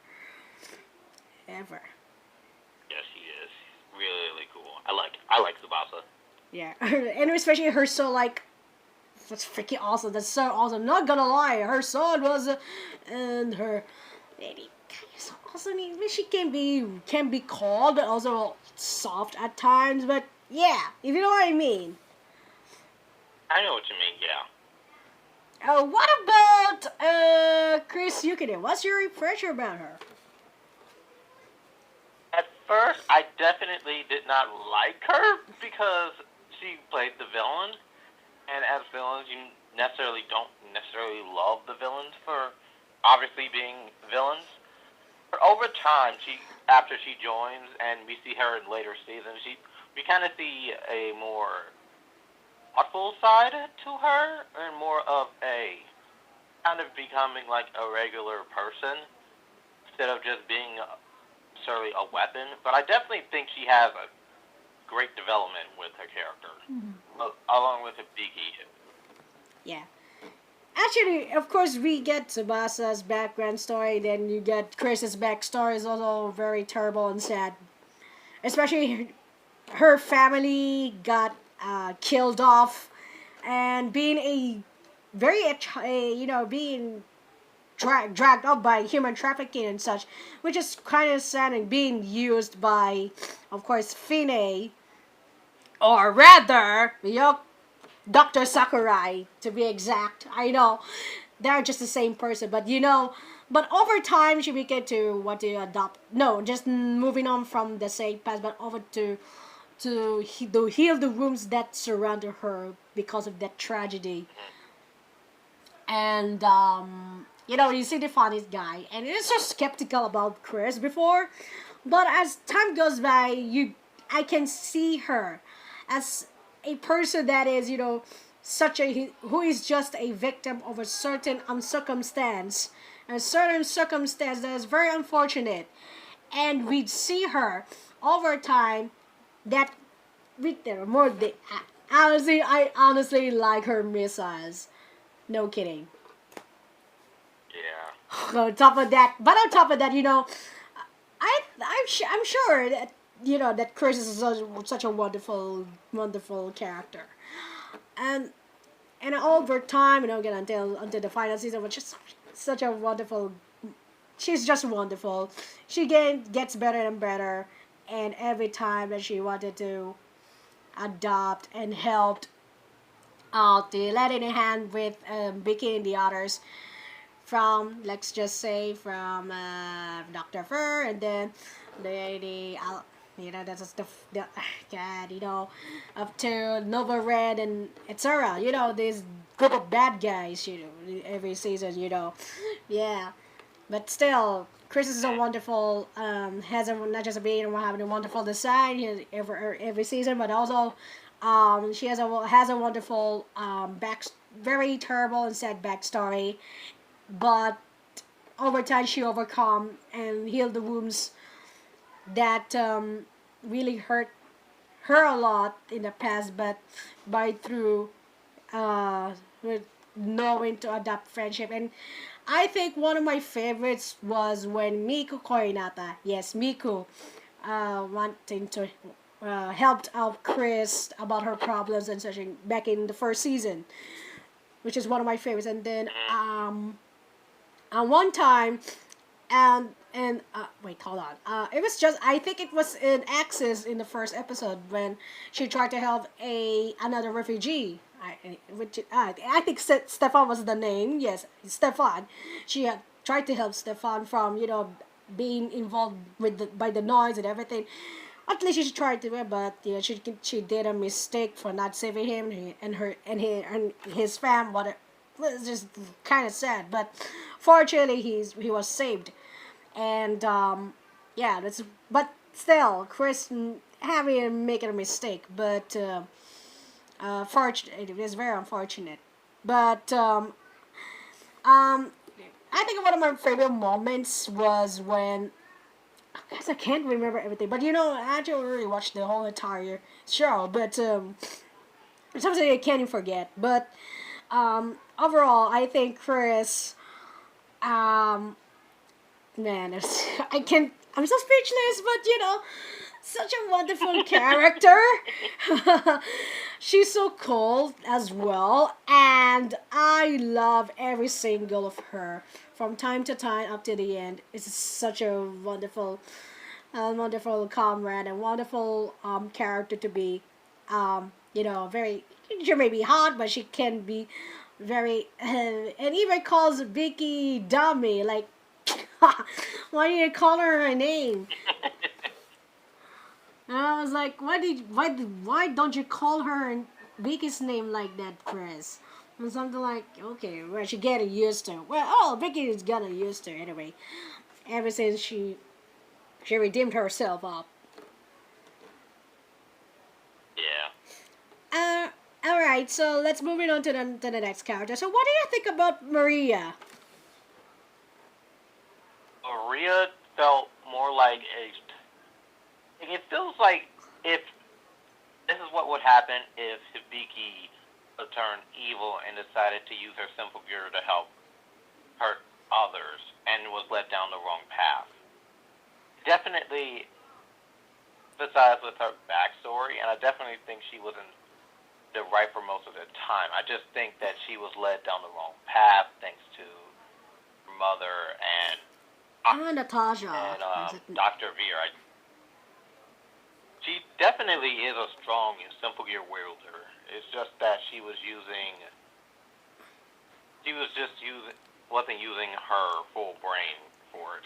Ever. Yes, she is. Really, really cool. I like Tsubasa. Yeah, and especially her so like that's freaking awesome. That's so awesome. Not gonna lie, her son was, and her lady so awesome. I mean, she can be called also soft at times, but yeah, if you know what I mean. I know what you mean. Yeah. What about Chris Yukine? What's your impression about her? At first, I definitely did not like her because she played the villain, and as villains, you don't necessarily love the villains for obviously being villains. But over time, after she joins, and we see her in later seasons, we kind of see a more thoughtful side to her, and more of a kind of becoming like a regular person instead of just being necessarily a weapon. But I definitely think she has a great development with her character, along with Hibiki. Yeah. Actually, of course, we get Tsubasa's background story, then you get Chris's backstory is also very terrible and sad. Especially her family got killed off, and being being dragged up by human trafficking and such, which is kind of sad, and being used by, of course, Fine, or rather, Dr. Sakurai, to be exact. I know they're just the same person, but but over time she began to want to adopt. No, just moving on from the same past, but over to heal the wounds that surrounded her because of that tragedy. And you see the funniest guy, and it's so skeptical about Chris before, but as time goes by, I can see her as a person that is who is just a victim of a certain circumstance, a certain circumstance that is very unfortunate, and we'd see her over time that with the more the honestly I honestly like her missiles. No kidding. Yeah. On top of that, I'm sure that that Chris is such a wonderful character, and over time, again until the final season, which is such a wonderful. She's just wonderful. She gets better and better, and every time that she wanted to adopt and helped out the letting a hand with Vicky and the others, from let's just say from Dr. Fur, and then that's the God, up to Nova Red and etc. This group of bad guys, every season, yeah. But still, Chris is a wonderful, not just being having a wonderful design every season, but also she has a wonderful very terrible and sad backstory, but over time she overcome and healed the wounds that really hurt her a lot in the past, but by through with knowing to adapt friendship. And I think one of my favorites was when Miku Koinata, yes, Miku, wanting to helped out Chris about her problems and such back in the first season, which is one of my favorites. And then one time, and wait, hold on. It was just I think it was in Axis in the first episode when she tried to help another refugee. I think Stefan was the name. Yes, Stefan. She had tried to help Stefan from being involved by the noise and everything. At least she tried to, but she did a mistake for not saving him and his fam. What it was just kind of sad, but fortunately he was saved. And yeah, but still Chris having making a mistake, but fortunate, it is very unfortunate. But I think one of my favorite moments was when, guys, I can't remember everything, but I actually really watched the whole entire show, but something I can't even forget. But overall, I think Chris, man, I'm so speechless, but such a wonderful character. She's so cool as well, and I love every single of her from time to time up to the end. It's such a wonderful comrade, and wonderful character to be. Very. She may be hot, but she can be very. And even calls Vicky dummy. Like, why do you call her name? And I was like, why don't you call her Vicky's name like that, Chris? And something like, okay, well, she getting used to. Well, Vicky is getting used to anyway. Ever since she redeemed herself up. Yeah. All right, so let's move it on to the next character. So, what do you think about Maria? Maria felt more like it feels like if this is what would happen if Hibiki turned evil and decided to use her Symphogear to help hurt others and was led down the wrong path. Definitely besides with her backstory, and I definitely think she wasn't the right for most of the time. I just think that she was led down the wrong path thanks to her mother and Natasha. Dr. Veer. She definitely is a strong Symphogear wielder. It's just that wasn't using her full brain for it.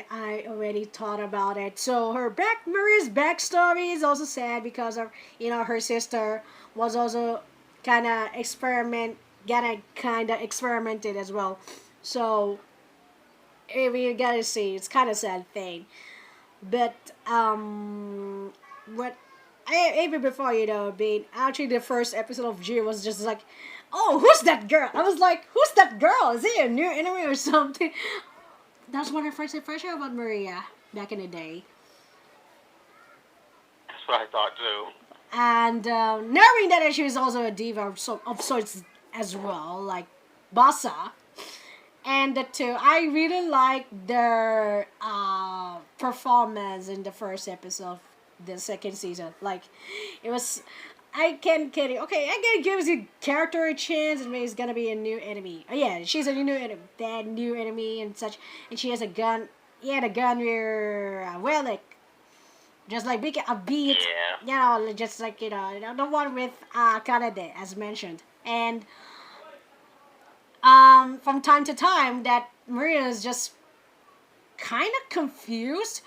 I already thought about it. So Maria's backstory is also sad because of her sister was also kind of experimented as well. So if you gotta see, it's kind of sad thing. But even before being actually the first episode of G was just like, oh, who's that girl? I was like, who's that girl? Is he a new enemy or something? That's what I first impression about Maria back in the day. That's what I thought too. And knowing that she was also a diva of sorts as well, like Bassa. And the two, I really liked their performance in the first episode of the second season. Like, it was, I can't kid you. Okay, I can give the character a chance, and maybe it's gonna be a new enemy. Oh yeah, she's a new enemy, that new enemy and such, and she has a gun. Yeah, the gun with Relic, just like a beat. Yeah. Just like the one with Kanade, as mentioned, and from time to time that Maria is just kind of confused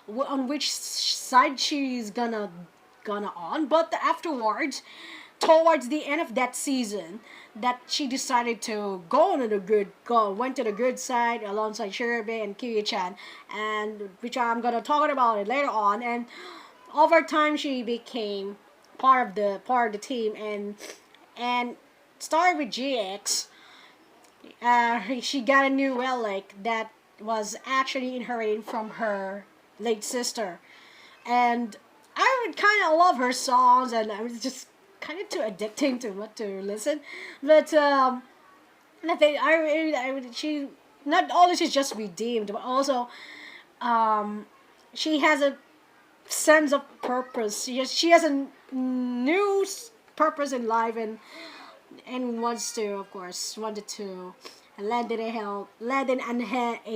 on which side she's gonna on, but afterwards, towards the end of that season, that she decided to went to the good side alongside Shirabe and Kiyo-chan, and which I'm gonna talk about it later on. And over time, she became part of the team, and started with GX. She got a new relic that was actually inherited from her late sister, and I would kind of love her songs, and I was just kind of too addicting to listen. But I think she not only she's just redeemed, but also she has a sense of purpose. She has a new purpose in life, and wanted to lend in a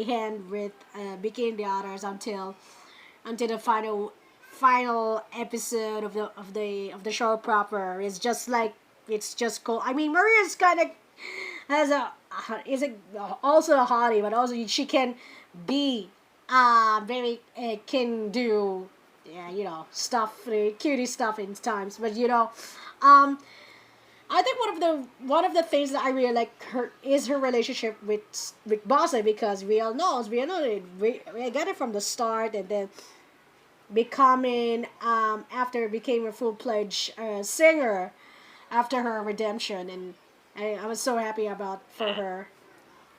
hand with Biki and the others until the final episode of the show proper. It's just cool. I mean, Maria's kind of also a hottie, but also she can be very can do stuff, cutie stuff in times, but I think one of the things that I really like is her relationship with Bossa, because we all know that we got it from the start, and then becoming after became a full-fledged singer after her redemption, and I was so happy for her.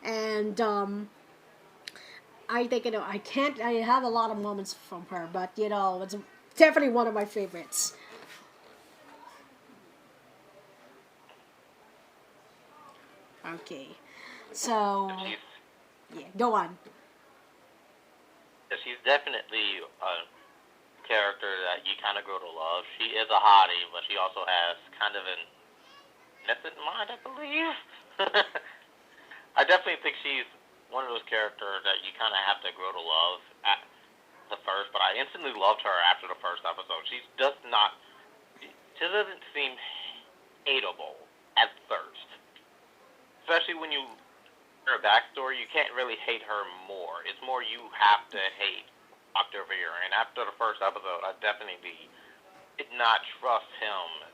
And I think I have a lot of moments from her, but it's definitely one of my favorites. Okay, so Yeah, go on. Yeah, she's definitely a character that you kind of grow to love. She is a hottie, but she also has kind of an innocent mind, I believe. I definitely think she's one of those characters that you kind of have to grow to love at the first, but I instantly loved her after the first episode. She doesn't seem hateable at first. Especially when you hear her backstory, you can't really hate her more. It's more you have to hate Dr. Veer. And after the first episode, I definitely did not trust him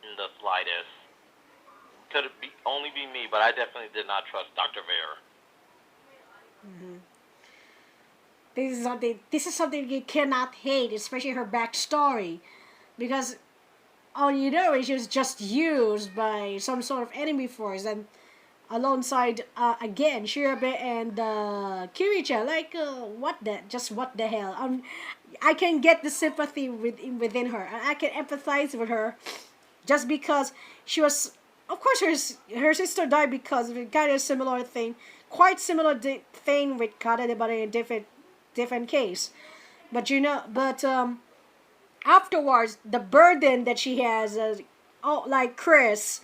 in the slightest. Could it only be me, but I definitely did not trust Dr. Veer. Mm-hmm. This is something you cannot hate, especially her backstory, because all you know is she was just used by some sort of enemy force, and alongside again Shirabe and Kirichan, like what the hell? I can get the sympathy within her, and I can empathize with her, just because she was. Of course, her sister died because of a kind of similar thing, quite similar thing with Karade, but in a different case. But afterwards, the burden that she has, like Chris,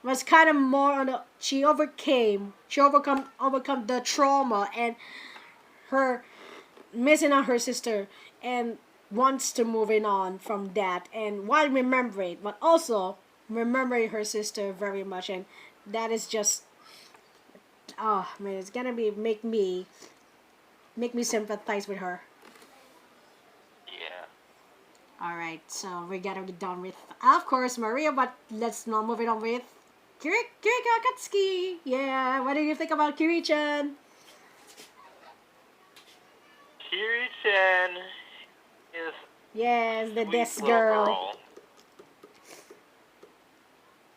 was kind of more on the. She overcome the trauma and her missing out her sister, and wants to moving on from that, and while remembering, but also remembering her sister very much, and that is just, oh man, it's gonna be make me sympathize with her. Yeah. All right, so we gotta be done with, of course, Maria, but let's now move it on with Kirika Katsuki. Yeah, what do you think about Kiri-chan? Kiri-chan is Yes, the sweet desk little girl.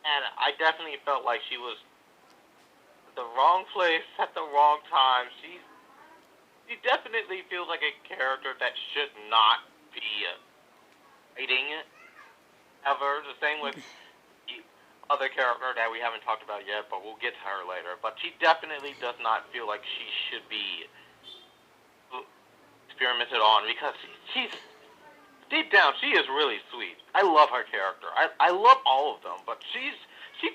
And I definitely felt like she was at the wrong place at the wrong time. She definitely feels like a character that should not be fighting ever. The same with the other character that we haven't talked about yet, but we'll get to her later. But she definitely does not feel like she should be experimented on, because she's deep down, she is really sweet. I love her character. I love all of them, but she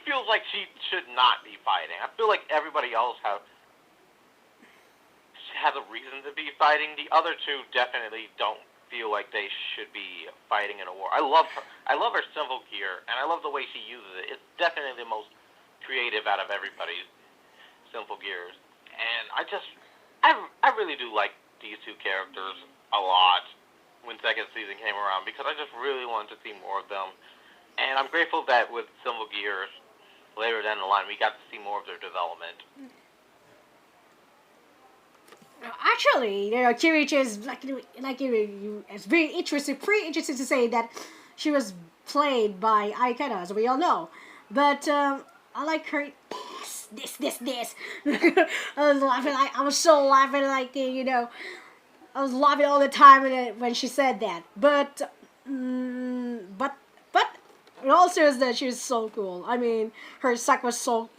feels like she should not be fighting. I feel like everybody else has a reason to be fighting. The other two definitely don't feel like they should be fighting in a war. I love her. I love her Symphogear, and I love the way she uses it. It's definitely the most creative out of everybody's Symphogears. And I really do like these two characters a lot when second season came around, because I just really wanted to see more of them. And I'm grateful that with Symphogears later down the line, we got to see more of their development. Actually, Kirichi is it's very interesting. Pretty interesting to say that she was played by Aikata, as we all know. But I like her. This. I was so laughing, I was laughing all the time when she said that. But in all seriousness, she was so cool. I mean, her sack is so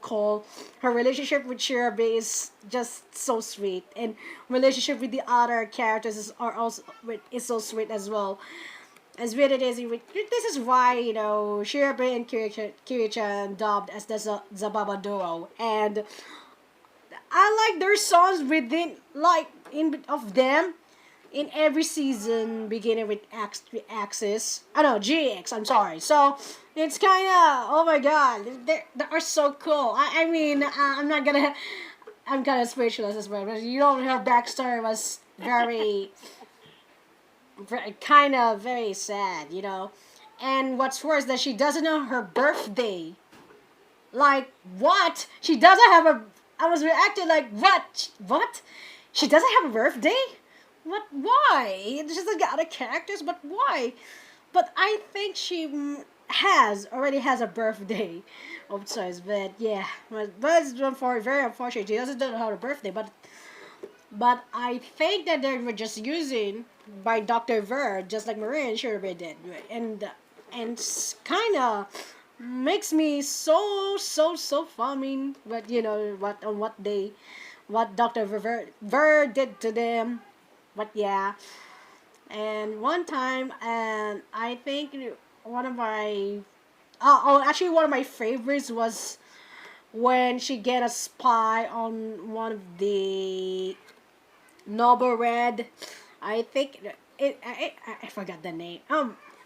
cool. Her relationship with Shirabe is just so sweet, and relationship with the other characters is so sweet as well. As weird it is, this is why Shirabe and Kirichan dubbed as the Zababa duo, and I like their songs within of them in every season, beginning with Axis. I know GX. I'm sorry. So it's kind of, oh my god, they are so cool. I mean, I'm kind of speechless as well. But her backstory was very, very sad. And what's worse, that she doesn't know her birthday. Like, what? She doesn't have a. I was reacting like, what? What? She doesn't have a birthday? What? Why? She's like other characters, but why? But I think she already has a birthday of choice. But yeah, but it's very unfortunate. She doesn't know her birthday, but I think that they were just using by Dr. Ver, just like Maria and Shirabe did, and kind of makes me so fuming. But what what Dr. Ver did to them. But yeah, and one time, and I think one of my actually one of my favorites was when she get a spy on one of the noble red. I think I forgot the name.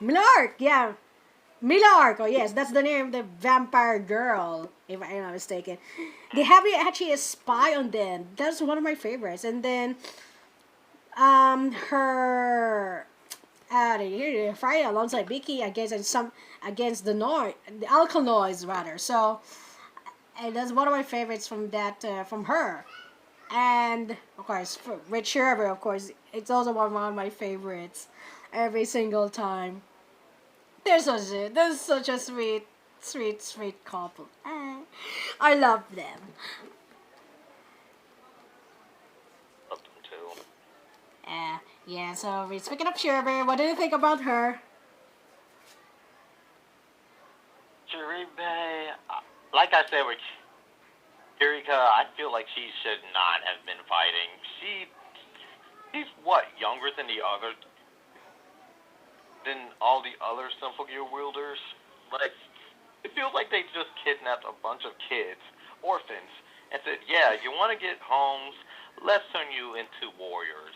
Milark, yeah, Milark. Oh yes, that's the name of the vampire girl. If I'm not mistaken, they have actually a spy on them. That's one of my favorites. And then her fighting alongside Vicky against the Alkaloids rather. So and that's one of my favorites from that from her. And of course, with Sherbert, of course, it's also one of my favorites. Every single time, they're such a sweet couple. I love them. Love them too. Yeah. So speaking of Sherbert, what do you think about her? Jiribe, like I said with Kirika, I feel like she should not have been fighting. She's what, younger than all the other Symphogear wielders? Like, it feels like they just kidnapped a bunch of kids, orphans, and said, yeah, you want to get homes, let's turn you into warriors.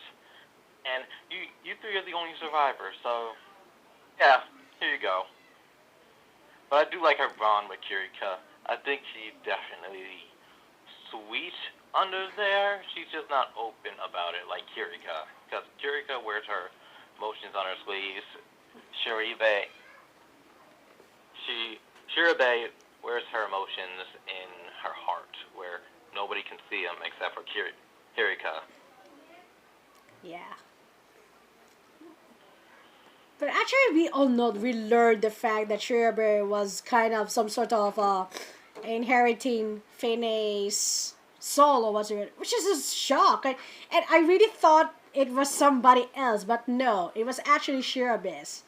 And you three are the only survivors, so, yeah, here you go. But I do like her bond with Kirika. I think she's definitely sweet under there. She's just not open about it like Kirika. Because Kirika wears her emotions on her sleeves. Shiribe wears her emotions in her heart, where nobody can see them except for Kirika. Yeah. But actually, we all know, we learned the fact that Sherbert was kind of some sort of inheriting Finney's soul, or what's it, which is a shock. And I really thought it was somebody else, but no, it was actually Sherbert.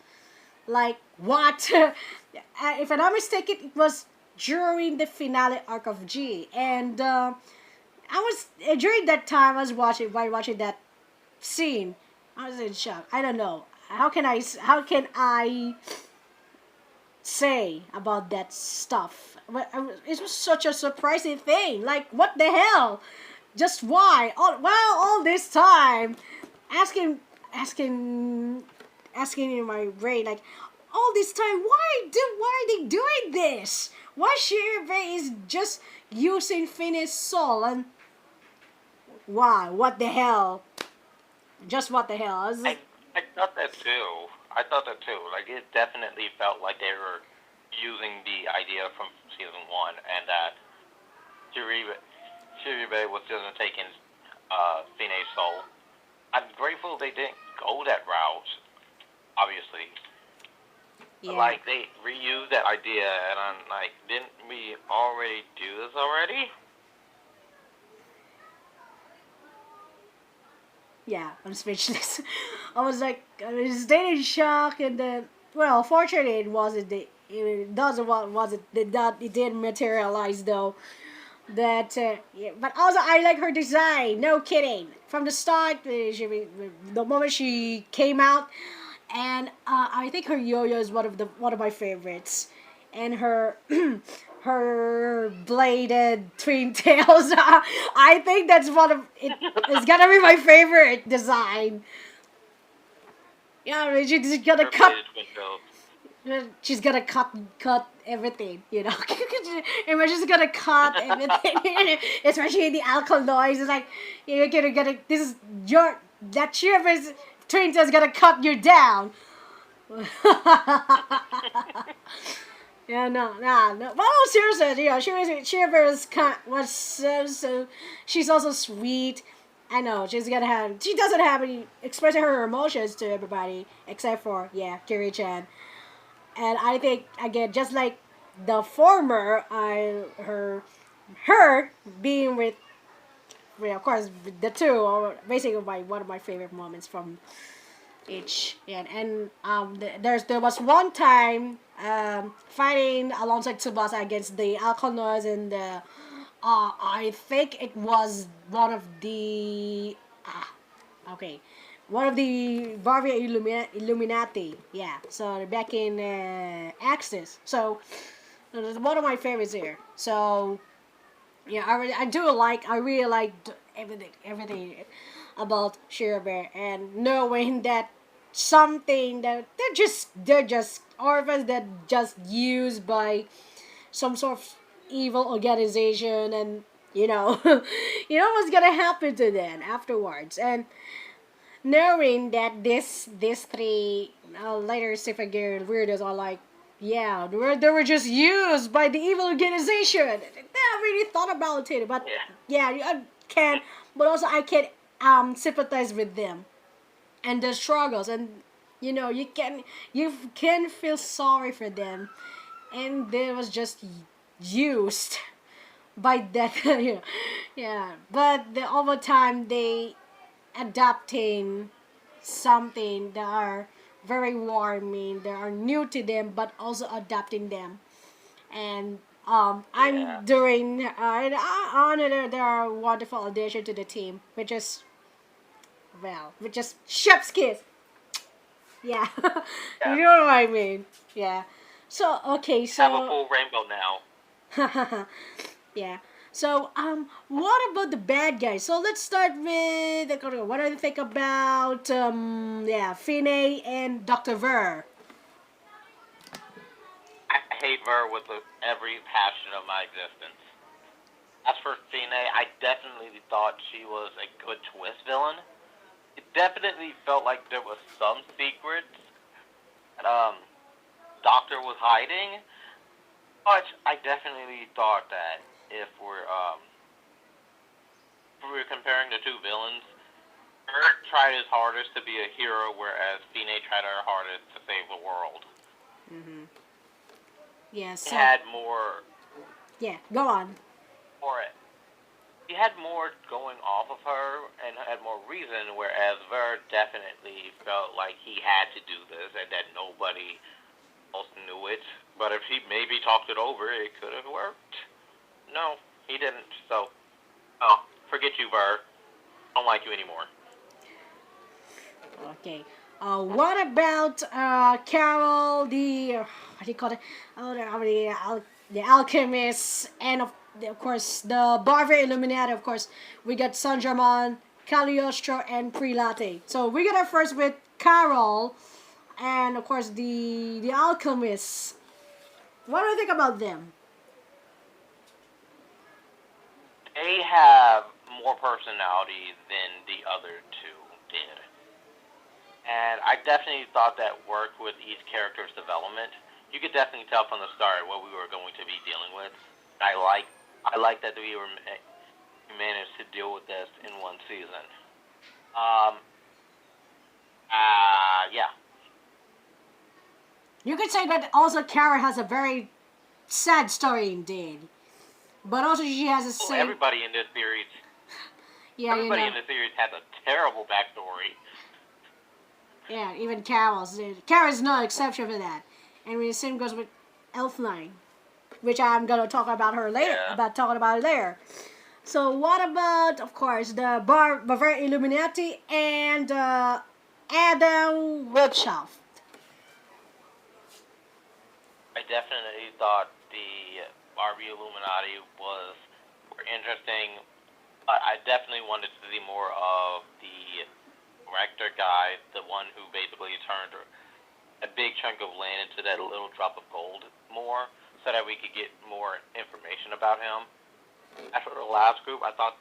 Like, what? If I'm not mistaken, it was during the finale arc of G. And I was, during that time, while watching that scene, I was in shock. I don't know. How can I say about that stuff? But it was such a surprising thing. Like, what the hell? Just why? All this time, asking in my brain, like, all this time, why are they doing this? Why Shirve is just using Finney's soul, and why? What the hell? Just what the hell? I thought that too. Like, it definitely felt like they were using the idea from season 1, and that Shiribe was just taking Finney's soul. I'm grateful they didn't go that route, obviously. Yeah. Like, they reused that idea, and I'm like, didn't we already do this already? Yeah, I'm speechless. I was staying in shock, and then, well, fortunately, it didn't materialize though. That, yeah, but also I like her design. No kidding. From the start, the moment she came out, and I think her yo-yo is one of my favorites, and her her bladed twin tails. I think that's it's gonna be my favorite design. Yeah, I mean, she's gonna cut. She's gonna cut everything, you know. Imagine she's gonna cut everything, especially the alkaloids. It's like you're gonna this is that Shiver's twin tails gonna cut you down. Yeah, no. But oh, seriously, was so. She's also sweet. I know she doesn't have any expressing her emotions to everybody except for Kiri-chan. And I think again, just like the former, her being with, well, of course, the two are basically one of my favorite moments from each. And there was one time fighting alongside Tsubasa against the Alkonoids and the I think it was one of the okay, one of the Barbie Illuminati. Yeah, so back in Axis. So it's one of my favorites here. So yeah, I really liked everything about Shira Bear, and knowing that something that they're just orphans that just used by some sort of evil organization, and you know you know what's gonna happen to them afterwards, and knowing that these three later Symphogear weirdos are like, yeah, they were just used by the evil organization. I really thought about it, but Yeah. yeah, I can, but also I can sympathize with them and their struggles, and you can feel sorry for them, and they was just used by that. Yeah, but over time they adapting something that are very warming, that are new to them, but also adapting them. And Yeah. I'm doing honor their wonderful addition to the team, which is chef's kiss. Yeah, you Yeah. know what I mean. Yeah. So okay, Have a so full rainbow now. yeah. So, what about the bad guys? So let's start with what do you think about Finney and Doctor Ver? I hate her with every passion of my existence. As for Fine, I definitely thought she was a good twist villain. It definitely felt like there was some secrets that Doctor was hiding, but I definitely thought that if we're comparing the two villains, her tried his hardest to be a hero, whereas Fine tried her hardest to save the world. Mm-hmm. Yeah. He So had more yeah, go on. for it. He had more going off of her and had more reason, whereas Ver definitely felt like he had to do this and that nobody else knew it. But if he maybe talked it over, it could have worked. No, he didn't. So, oh, forget you, Ver. I don't like you anymore. Okay. What about Carol, the what do you call it? Oh, the alchemist, and of course the Barber Illuminati. Of course, we got Sanjaman, Cagliostro, and Prelate. So we got our first with Carol, and of course the alchemist. What do you think about them? They have more personality than the other two did. And I definitely thought that worked with each character's development. You could definitely tell from the start what we were going to be dealing with. I like I like that we managed to deal with this in one season. Um, yeah. You could say that also Carol has a very sad story indeed, but also she has the Oh, same. Yeah, everybody in this series has a terrible backstory. Yeah, even Carol's. Carol's no exception for that. And the same goes with Elfline, which I'm gonna talk about her later. Yeah. About talking about it later. So what about, of course, the Bavaria Illuminati and Adam Webshaft? I definitely thought the Barbie Illuminati were interesting. I definitely wanted to see more of the director guy, the one who basically turned a big chunk of land into that little drop of gold more, so that we could get more information about him. After the last group, I thought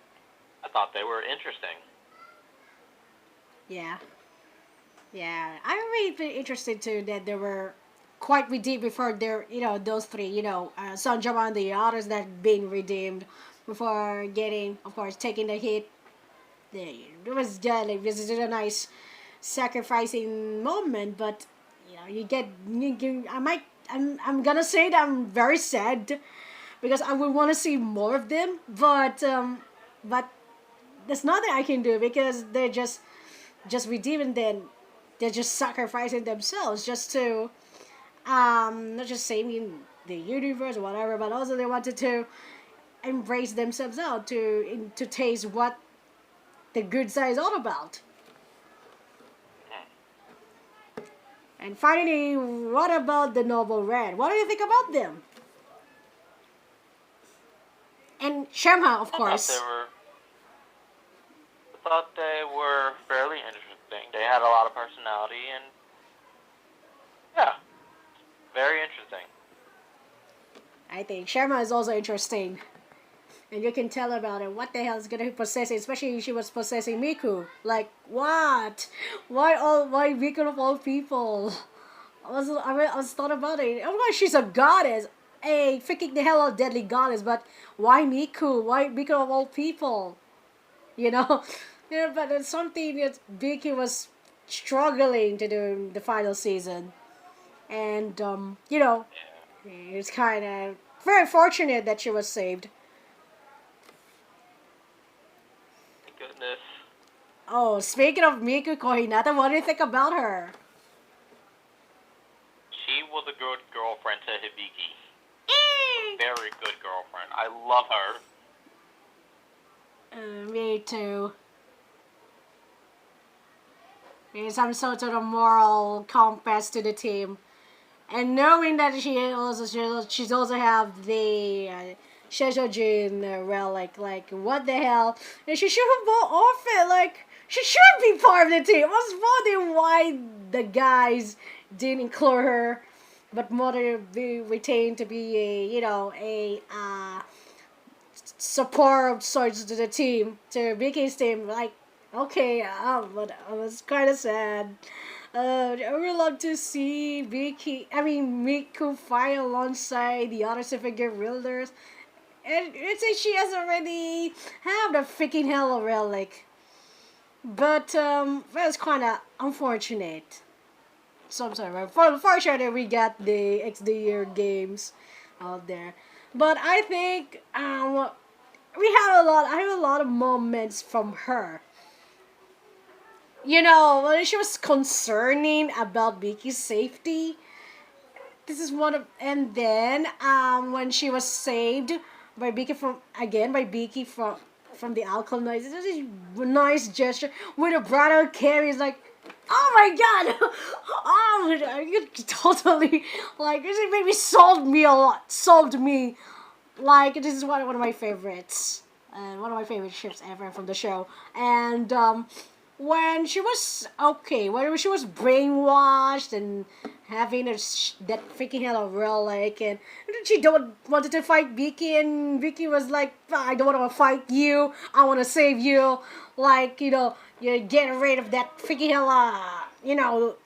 they were interesting. Yeah, yeah. I'm really interested too that they were quite redeemed before they're those three Sanjama and the others that being redeemed before getting, of course, taking the hit. It was just like this is a nice sacrificing moment, but I'm gonna say that I'm very sad because I would want to see more of them, but there's nothing I can do because they're just redeeming them. They're just sacrificing themselves just to not just saving the universe or whatever, but also they wanted to embrace themselves out to taste what the good side is all about. And finally, what about the Noble Red? What do you think about them? And Shemha, of course. I thought they were fairly interesting. They had a lot of personality and yeah, very interesting. I think Shemha is also interesting. And you can tell about it. What the hell is gonna be possessing? Especially she was possessing Miku. Like what? Why Miku of all people? I was thought about it. Of course she's a goddess, a freaking the hell of deadly goddess. But why Miku? Why Miku of all people? You know, yeah. But it's something that Miku was struggling to do in the final season, and you know, it's kind of very fortunate that she was saved. Goodness. Oh, speaking of Miku Kohinata, what do you think about her? She was a good girlfriend to Hibiki. A very good girlfriend. I love her. Me too. There's some sort of moral compass to the team, and knowing that she's also have the Sheshojin relic, like what the hell? And she should have bought off it. Like she should be part of the team. I was wondering why the guys didn't include her, but more to be retained to be a support of sorts to the team, to Vicky's team. Like okay, but I was kind of sad. I would love to see Miku fight alongside the other Symphogear wielders. And it's like she has already have the freaking hell relic. But that's kind of unfortunate. So I'm sorry, for sure that we got the XD year games out there. But I think I have a lot of moments from her. You know, when she was concerning about Vicky's safety. This is one of, and then when she was saved by Vicky from the alcohol noise. It was a nice gesture with a bridal carry. It's like, oh my god, oh, you totally like it maybe sold me a lot, sold me. Like this is one of my favorites, and one of my favorite ships ever from the show. And when she was when she was brainwashed and having that freaking hell of relic, and she don't wanted to fight Vicky, and Vicky was like, I don't want to fight you, I want to save you, like you're getting rid of that freaking hell,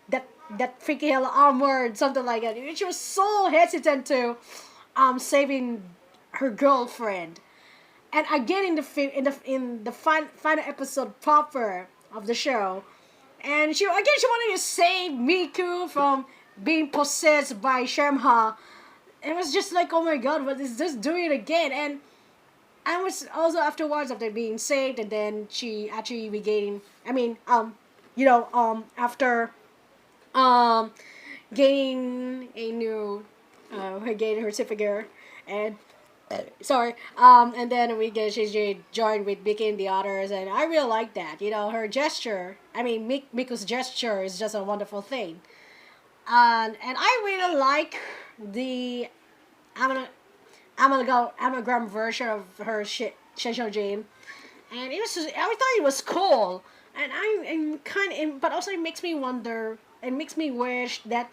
that freaking hell armor and something like that. She was so hesitant to saving her girlfriend. And again in the final episode proper of the show, and she wanted to save Miku from being possessed by Shemha. It was just like, oh my god, what is this doing again? And I was also afterwards, after being saved, and then she actually regaining. After gaining a new, gaining her Symphogear, and and then she joined with Vicky and the others, and I really like that. Her gesture. Miku's gesture is just a wonderful thing, and I really like the anagram version of her Sheshojin, and I thought it was cool, and I'm kind of, but also it makes me wonder. It makes me wish that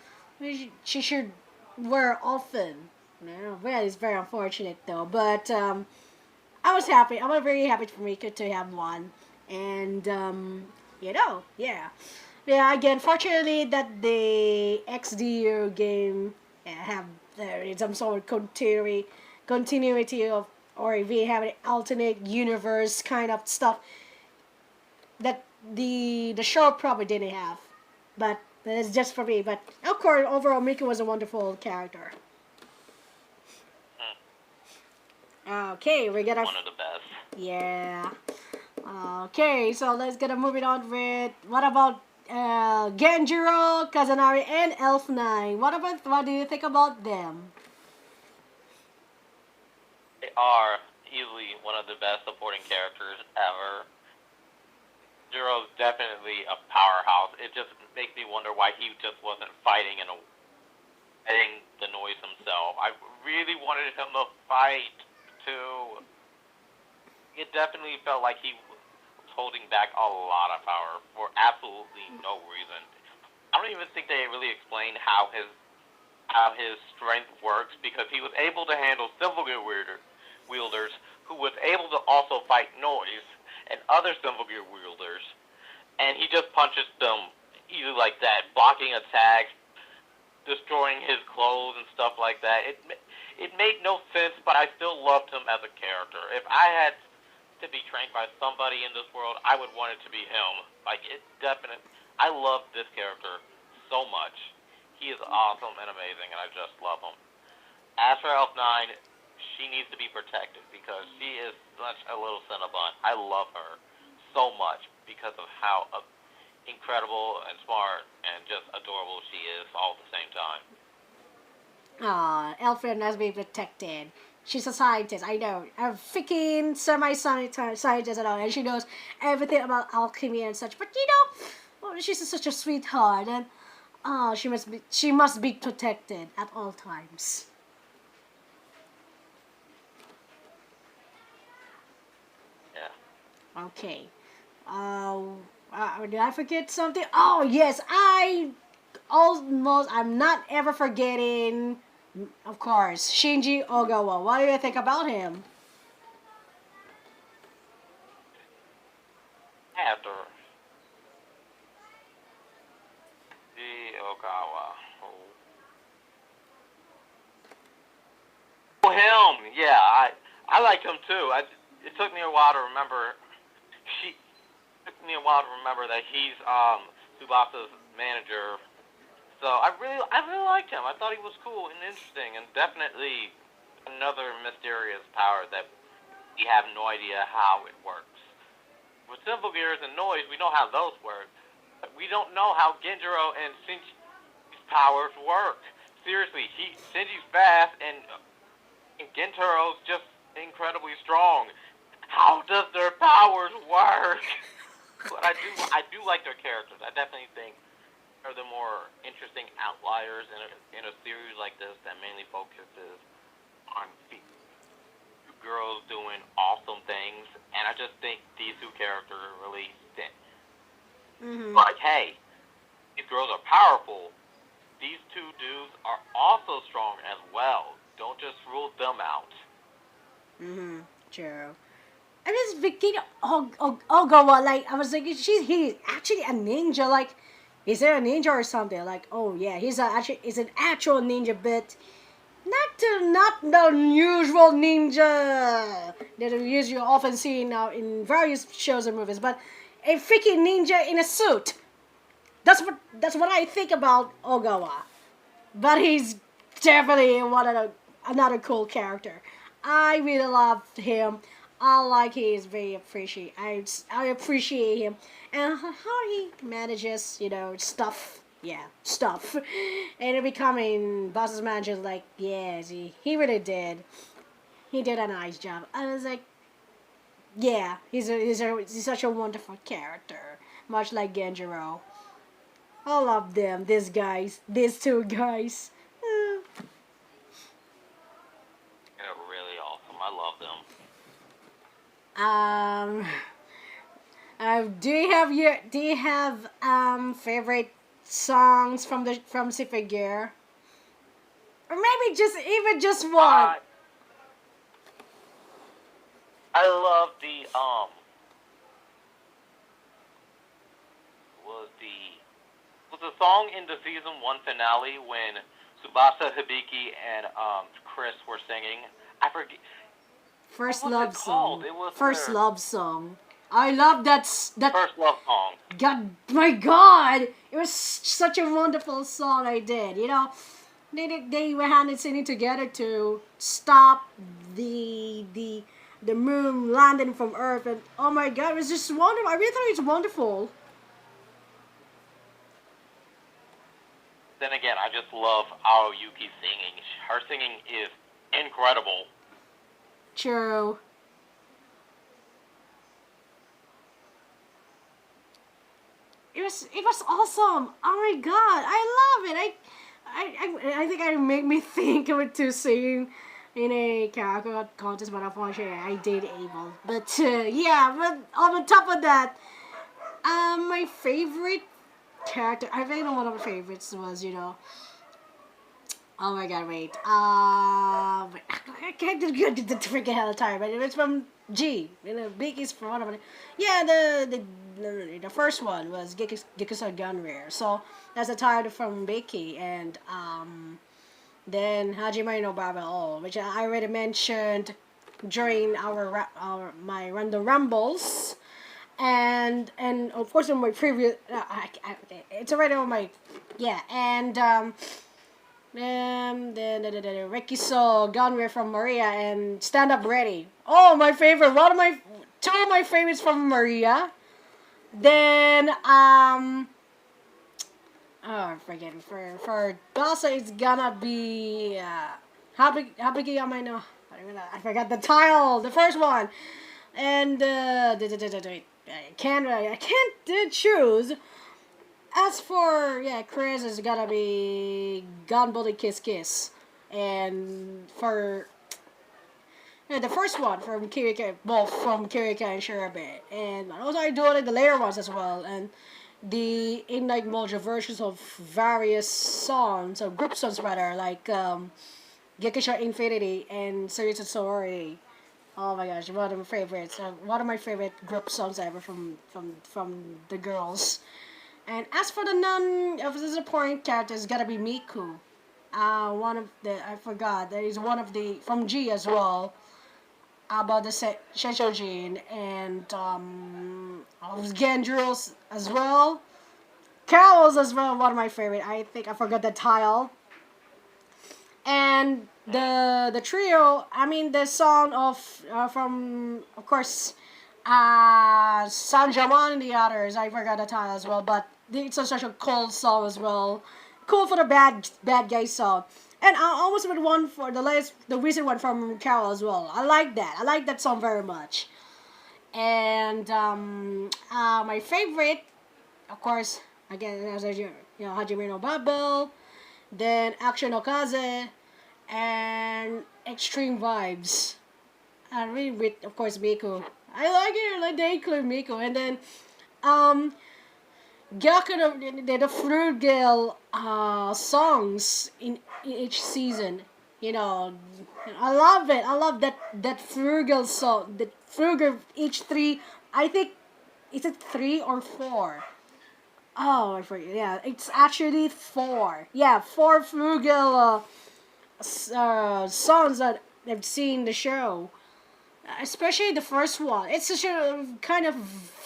she should wear often. No, well, it's very unfortunate though. But I was happy. I was very happy for Mika to have one, and yeah. Again, fortunately, that the XDU game have some sort of continuity of, or we have an alternate universe kind of stuff that the show probably didn't have, but it's just for me. But of course, overall, Mika was a wonderful character. Okay, we're gonna one of the best. Yeah. Okay, so let's get moving on with what about Genjiro, Kazanari, and Elf9. What do you think about them? They are easily one of the best supporting characters ever. Zero's definitely a powerhouse. It just makes me wonder why he just wasn't fighting the noise himself. I really wanted him to fight too. It definitely felt like he was holding back a lot of power for absolutely no reason. I don't even think they really explained how his strength works, because he was able to handle Symphogear wielders who was able to also fight noise and other Symphogear wielders, and he just punches them easily like that, blocking attacks, destroying his clothes and stuff like that. It made no sense, but I still loved him as a character. If I had to be trained by somebody in this world, I would want it to be him. I love this character so much. He is awesome and amazing, and I just love him. As for Elf9, she needs to be protected because she is such a little cinnabon. I love her so much because of how incredible and smart and just adorable she is all at the same time. Elfred has been protected. She's a scientist, I know. A freaking semi-scientist and all, and she knows everything about alchemy and such. But she's such a sweetheart, and she must be protected at all times. Yeah. Okay. Did I forget something? Oh yes, I'm not ever forgetting. Of course, Shinji Ogawa. What do you think about him? After the Ogawa. Oh, him. Yeah, I liked him too. It took me a while to remember. That he's Tsubasa's manager. So I really liked him. I thought he was cool and interesting, and definitely another mysterious power that we have no idea how it works. With Symphogears and noise, we know how those work, but we don't know how Genjiro and Shinji's powers work. Seriously, Shinji's fast and Genjiro's just incredibly strong. How does their powers work? But I do like their characters. I definitely think are the more interesting outliers in a series like this that mainly focuses on two girls doing awesome things, and I just think these two characters really fit. Mm-hmm. Like, hey, these girls are powerful. These two dudes are also strong as well. Don't just rule them out. Mm-hmm. True. I was thinking, Ogawa, like, I was thinking, he's actually a ninja, like, is there a ninja or something? Like, oh yeah, he's an actual ninja, but not the usual ninja that you often see now in various shows and movies, but a freaking ninja in a suit. That's what I think about Ogawa. But he's definitely another cool character. I really love him. I like he is very appreciate. I appreciate him and how he manages, stuff. Yeah, stuff, and becoming boss's manager. Like, yes, he really did. He did a nice job. I was like, yeah, he's such a wonderful character, much like Genjiro. I love them. These two guys. They're really awesome. I love them. Do you have favorite songs from Symphogear? Or maybe just one. I love was the song in the season 1 finale when Tsubasa, Hibiki, and Chris were singing. I forget. First what was love it song. called? It was First love song. I love that. First love song. God, my God! It was such a wonderful song. I did. They were handed singing together to stop the moon landing from Earth, and oh my God, it was just wonderful. I really thought it was wonderful. Then again, I just love Aoyuki singing. Her singing is incredible. True. it was awesome. Oh my god, I love it. I think I make me think of it to sing in a karaoke contest, but unfortunately I did able. But yeah, but on top of that, my favorite character, I think one of my favorites was, oh my god, wait. I can't do good the freaking hell time, but it's from G. Big is from one of them. Yeah, the first one was Gikusa Gunrare. So that's a title from Becky, and then Hajime no Babel, which I already mentioned during my random rambles, and of course in my previous, it's already on my, yeah, and the Rekiso Gunway from Maria and Stand Up Ready. Oh, my favorite. Two of my favorites from Maria. Then I forget. For Dasa, it's gonna be Habiki no. I forgot the title. The first one, and I can't choose. As for, Chris is gonna be Gunbody Kiss Kiss. And for the first one from Kirika, both from Kirika and Shirabe. And also I do like the later ones as well. And the Ignite Mojo versions of various songs, or group songs rather, like Gekisha Infinity and Series of Sorority. Oh my gosh, one of my favorites. One of my favorite group songs ever from the girls. And as for the non-supporting characters, gotta be Miku. One of the, I forgot, there is one of the, from G as well, about the Sheshojin, and Gendros as well. Carols as well, one of my favorite. I think I forgot the title. And the trio, I mean the song of, from, of course, Sanjaman and the others, I forgot the title as well, but it's such a cool song as well. Cool for the bad guy song. And I almost with one for the recent one from Carol as well. I like that song very much. And my favorite, of course, again, as Hajime no Babel, then Action Okaze, and Extreme Vibes. And really with, of course, Miku. I like it. I like they include Miku. And then, the frugal songs in each season. I love it. I love that frugal song. That frugal each three. I think, is it 3 or 4? Oh, I forget. Yeah, it's actually 4. Yeah, 4 frugal songs that I've seen the show. Especially the first one. It's such a kind of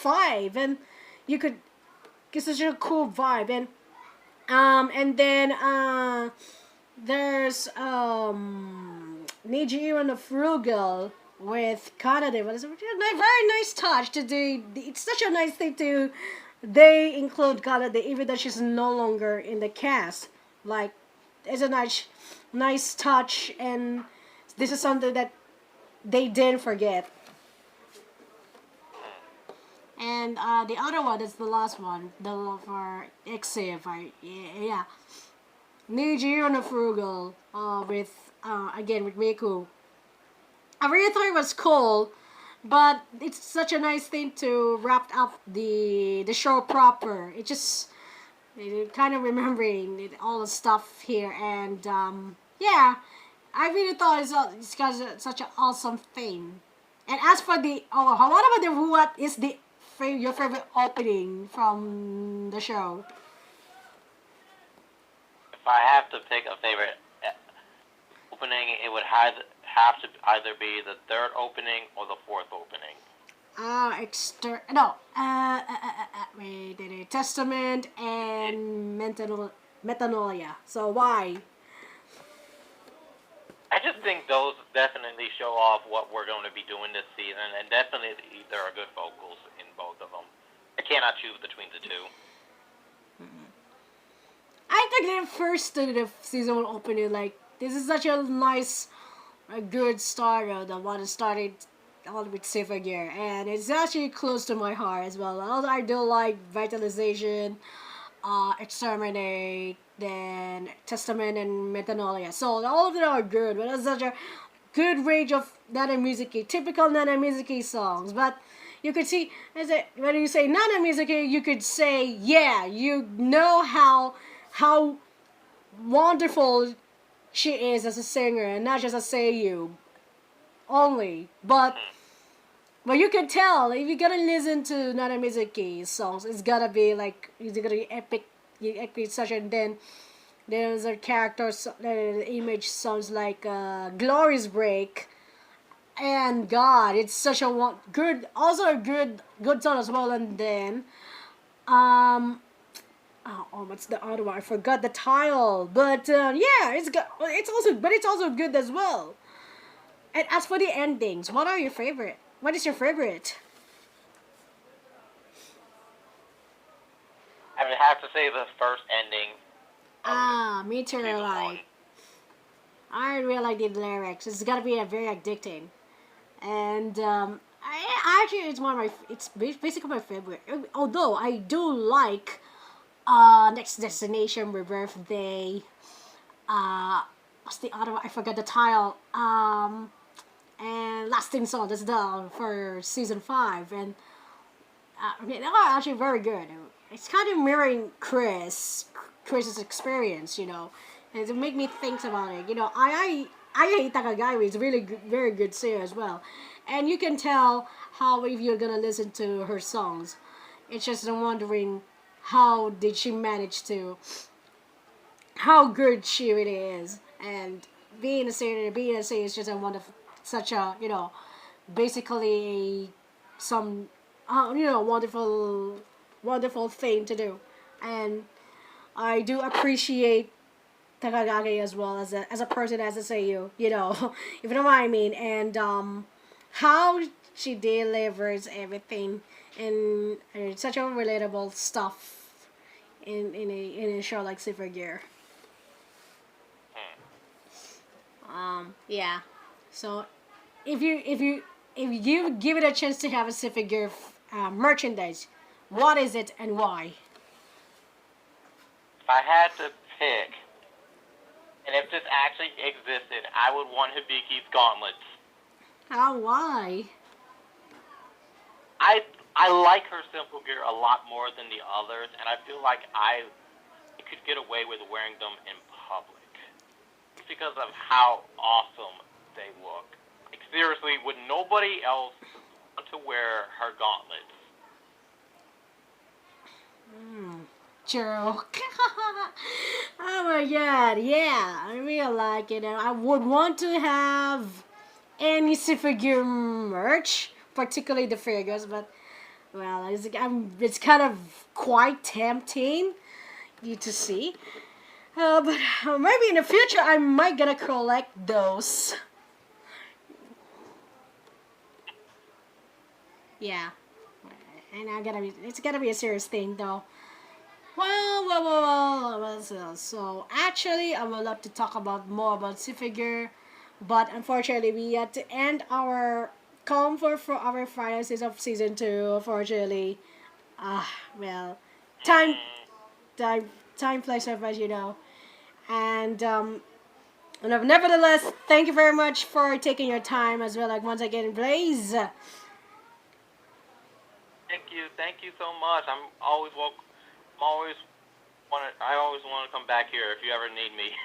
vibe, and you could get such a cool vibe. And then there's Niji and the Frugal with Kanade. But it's a very nice touch to do. It's such a nice thing to they include Kanade even though she's no longer in the cast. Like, it's a nice touch, and this is something that they didn't forget. And the other one is the last one, the for Exif. Yeah. Niji and the Frugal, with again with Miku. I really thought it was cool, but it's such a nice thing to wrap up the show proper. It kind of remembering all the stuff here, and yeah. I really thought it's such an awesome thing. And as for what is your favorite opening from the show? If I have to pick a favorite opening, it would have to either be the third opening or the fourth opening. Testament and Metanoia. So why? I just think those definitely show off what we're going to be doing this season, and definitely there are good vocals in both of them. I cannot choose between the two. Mm-hmm. I think the first the season will open it like, this is such a nice, a good start. The one that started all with Symphogear, and it's actually close to my heart as well. Also, I do like Vitalization, Exterminate, then Testament and Metanoia. So all of them are good, but it's such a good range of Nana Music, typical Nana Music songs. But you could see, when you say Nana Music, you could say, yeah, you know how wonderful she is as a singer, and not just a seiyuu only. But you can tell if you're gonna listen to Nana Mizuki's songs, it's gonna be like it's gonna be epic such, and then there's a character image sounds like Glorious Break, and God, it's such a good, also a good song as well. And then um what's the other one? I forgot the title, but yeah, it's also good as well. And as for the endings, what are your favorite? What is your favorite? I would have to say the first ending. Me too. Season Like, one. I really like the lyrics. It's gotta be a very addicting, and actually it's one of my. It's basically my favorite. Although I do like Next Destination, Rebirth Day. What's the other one? I forgot the title. And Lasting Song. That's the for season 5, and I mean, they are actually very good. It's kind of mirroring Chris's experience, and it make me think about it. I hate Takagami. It's really good, very good singer as well, and you can tell how if you're gonna listen to her songs, it's just I'm wondering how did she manage to how good she really is, and being a singer is just a wonderful, such a basically some wonderful thing to do, and I do appreciate Takagaki as well as a person, as I say, if you know what I mean, and how she delivers everything in such a relatable stuff in a show like Symphogear. Yeah. So if you give it a chance to have a Symphogear merchandise, what is it and why? If I had to pick, and if this actually existed, I would want Hibiki's gauntlets. How? Why? I like her simple gear a lot more than the others, and I feel like I could get away with wearing them in public. It's because of how awesome they look. Like, seriously, would nobody else want to wear her gauntlets? True. Oh my god, yeah. I really like it. And I would want to have any Symphogear merch, particularly the figures, but well, it's kind of quite tempting you to see. But maybe in the future I might gonna collect those. Yeah, and it's gonna be a serious thing though. So actually, I would love to talk about more about Symphogear, but unfortunately, we had to end our comfort for our final season of season 2. Unfortunately, ah, well, time, time flies so fast, and nevertheless, thank you very much for taking your time as well. Like once again, Blaze. Thank you so much. I'm always welcome. I always want to come back here if you ever need me.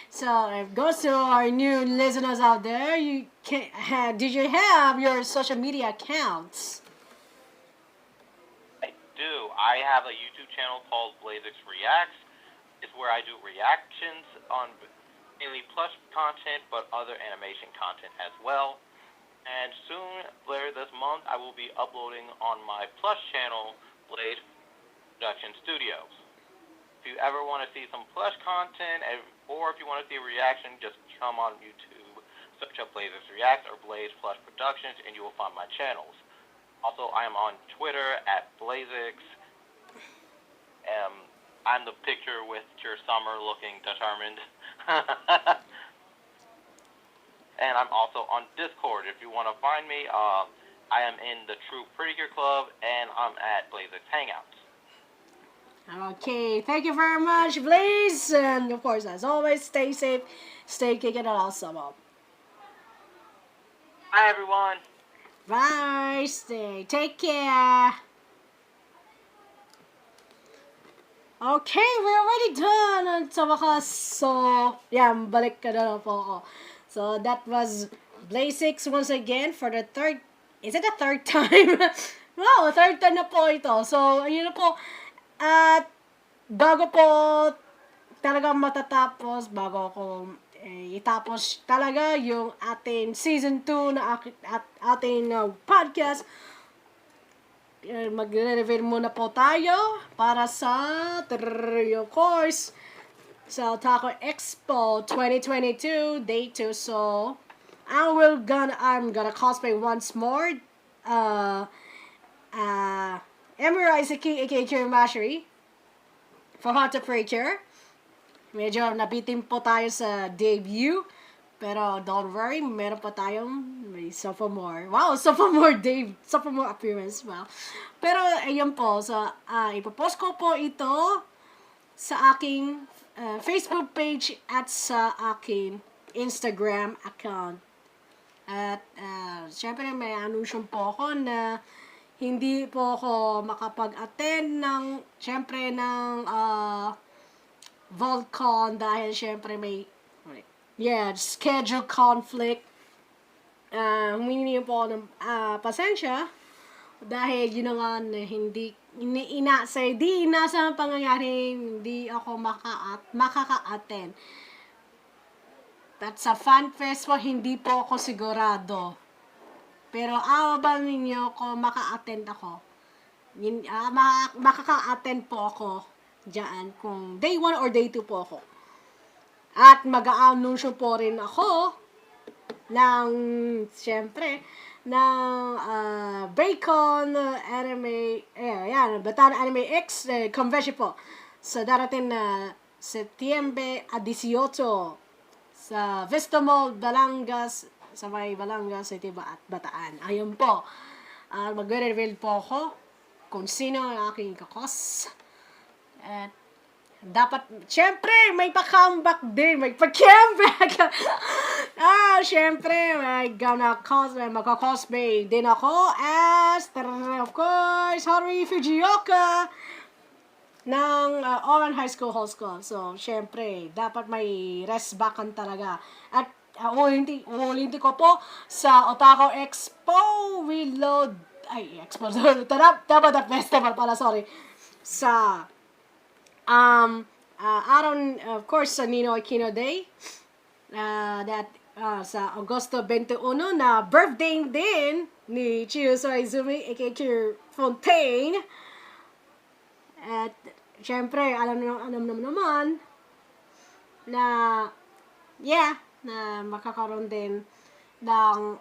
So it goes to our new listeners out there. Did you have your social media accounts? I do. I have a YouTube channel called Blazeix Reacts. It's where I do reactions on mainly plush content, but other animation content as well. And soon, later this month, I will be uploading on my plush channel, Blade Production Studios. If you ever want to see some plush content, or if you want to see a reaction, just come on YouTube, search up Blazeix Reacts or Blaze Plush Productions, and you will find my channels. Also, I am on Twitter at Blazeix. I'm the picture with your summer looking determined. and I'm also on Discord. If you want to find me, I am in the True Pretty Gear Club, and I'm at Blazeix Hangouts. Okay, thank you very much, Blaze. And of course, as always, stay safe, stay kicking, and awesome. Bye, everyone. Bye, stay, take care. Okay, we're already done. At sa wakas, so, balik ka na po ako. So, that was Blazeix once again for the third, is it the third time? Wow, third time na po ito. So, ayun na po. At, bago po talaga matatapos, bago ako itapos talaga yung ating season 2 na ating podcast, magre-reveal muna po tayo para sa of course sa Otaku Expo 2022 Day 2. So I'm gonna cosplay once more Emery Isaki aka Kirimashiri for Hunter Preacher. Medyo nabitin po tayo sa debut. Pero don't worry, meron pa tayong may sophomore. Wow, sophomore appearance. Wow. Pero ayun po, so ipopost ko po ito sa aking Facebook page at sa aking Instagram account. At syempre may anunsyon po ako na hindi po ako makapag-attend ng Volcon dahil syempre may schedule conflict. Humingi po ako ng pasensya dahil yun nga na hindi inasa pangyayari, hindi ako makaka-attend. At sa fan festival, hindi po ako sigurado. Pero aabang ninyo kung maka-attend ako. Makaka-attend po ako dyan kung day 1 or day 2 po ako. At mag-a-anunsyo po rin ako ng, siyempre, ng Bacon Anime, Batan Anime X convention po sa darating na Setyembre 18 sa Vista Mall, Balangas, sa may Balangas, City at Bataan. Ayun po. Mag-reveal po ako kung sino ang aking kakos. At dapat, syempre, may pa-comeback din. May pa-comeback. Syempre, magka-cosplay din ako as, of course, Haruhi Fujioka ng Oran High School Hall School. So, syempre, dapat may rest backan talaga. At, ulitin ko po sa Otaku Expo Reload, Expo, dapat the festival pala, sorry. Sa, of course, sa Ninoy Kino Day, sa Agosto 21, na birthday din ni Chiyoso Izumi, aka Fontaine. At, syempre, alam naman na, na makakaroon din ng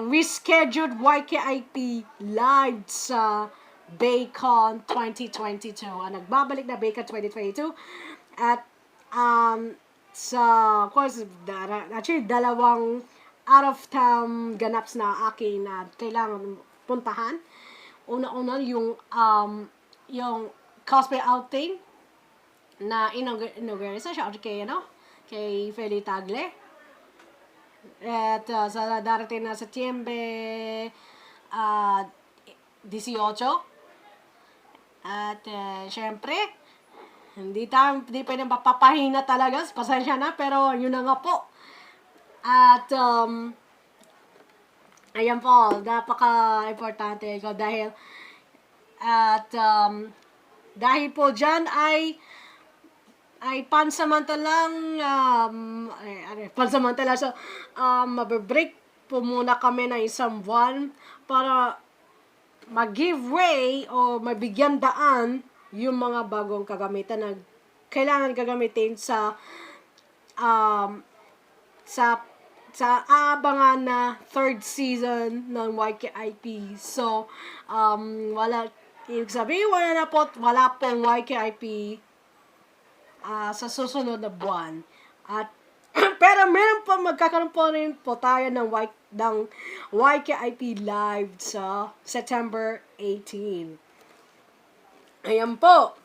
rescheduled YKIP live sa Bacon 2022. Nagbabalik na Bacon 2022. At, of course, actually, dalawang out-of-town ganaps na akin na kailangan puntahan. Una-una, yung cosplay outing na inaugurisa siya kay Feli Tagle. At sa darating na Setyembre 18. At syempre, hindi pwedeng papapahina talaga. Pasensya na, pero yun na nga po. At ayan po, napaka-importante ko dahil dahil po dyan ay pansamantalang so mabibreak po muna kami ng isang buwan para mag-giveaway o mabigyan daan yung mga bagong kagamitan na kailangan gagamitin sa abangan na third season ng YKIP. So, ibig sabihin, wala pong YKIP sa susunod na buwan. At Pero meron po, magkakaroon po rin po tayo ng YKIP Live sa September 18. Ayan po.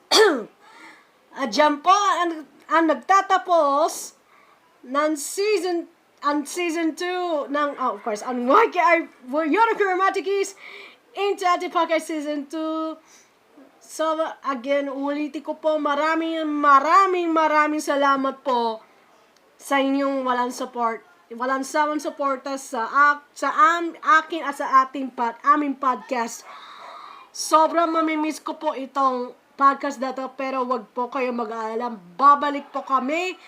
At dyan po, ang nagtatapos ng season 2 ng, of course, ang Yona Kuromatoki into ating podcast season 2. So, again, ulitin ko po, maraming salamat po sa inyong walang sawang suporta sa akin at sa aming podcast. Sobrang mamimiss ko po itong podcast na to, pero wag po kayo mag-aalala. Babalik po kami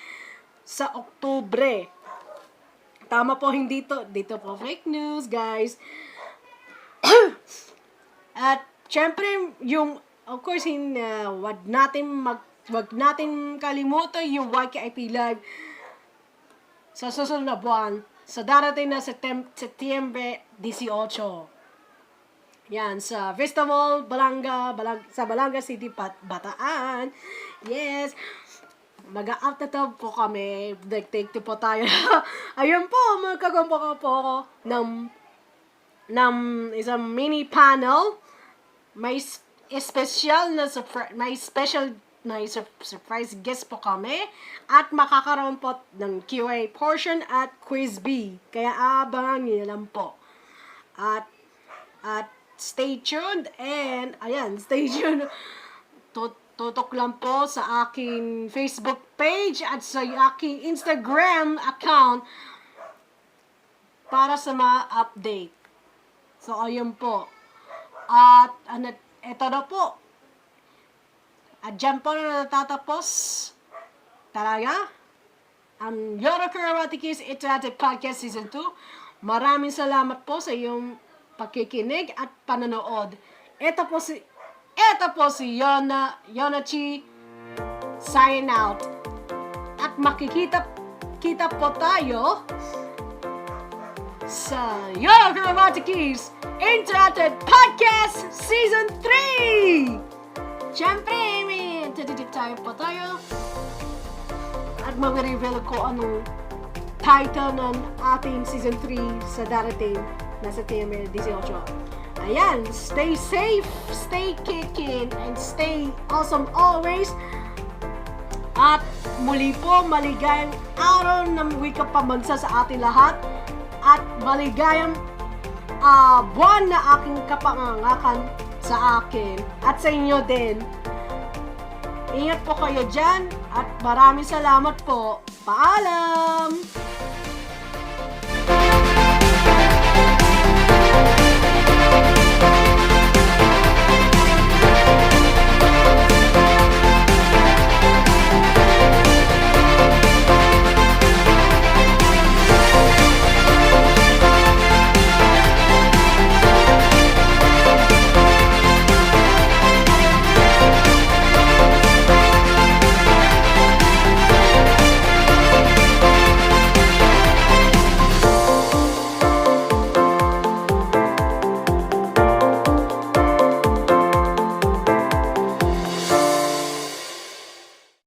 sa Oktubre. Tama po, hindi dito po fake news, guys. At syempre, of course, wag natin kalimutan yung YKIP Live sa susunod na buwan, sa darating na Setyembre 18. Yan, sa Festival sa Balanga City, Bataan. Yes. Mag-a-after po kami. Take po tayo. Ayun po, magkagamba po ako ng isang mini panel. May espesyal na surprise guest po kami at makakaroon po ng QA portion at quiz B. Kaya abangan niyo lang po. At stay tuned and stay tuned. Tutok lang po sa aking Facebook page at sa aking Instagram account para sa mga update. So ayun po. At ito na po. At dyan po na natatapos talaga ang Yona Kuromatoki Itatalakay Podcast Season 2. Maraming salamat po sa iyong pakikinig at panonood. Ito po si Yona sign out. At makikita po tayo sa Yona Kuromatoki Itatalakay Podcast Season 3! Siyempre, may tititip tayo po tayo. At mag-reveal ko anong title ng ating Season 3 sa darating na September 18. Ayan, stay safe, stay kicking, and stay awesome always. At muli po, maligayang araw ng wika pambansa sa ating lahat. At maligayang buwan na aking kapangangakan sa akin at sa inyo din. Ingat po kayo dyan at maraming salamat po. Paalam!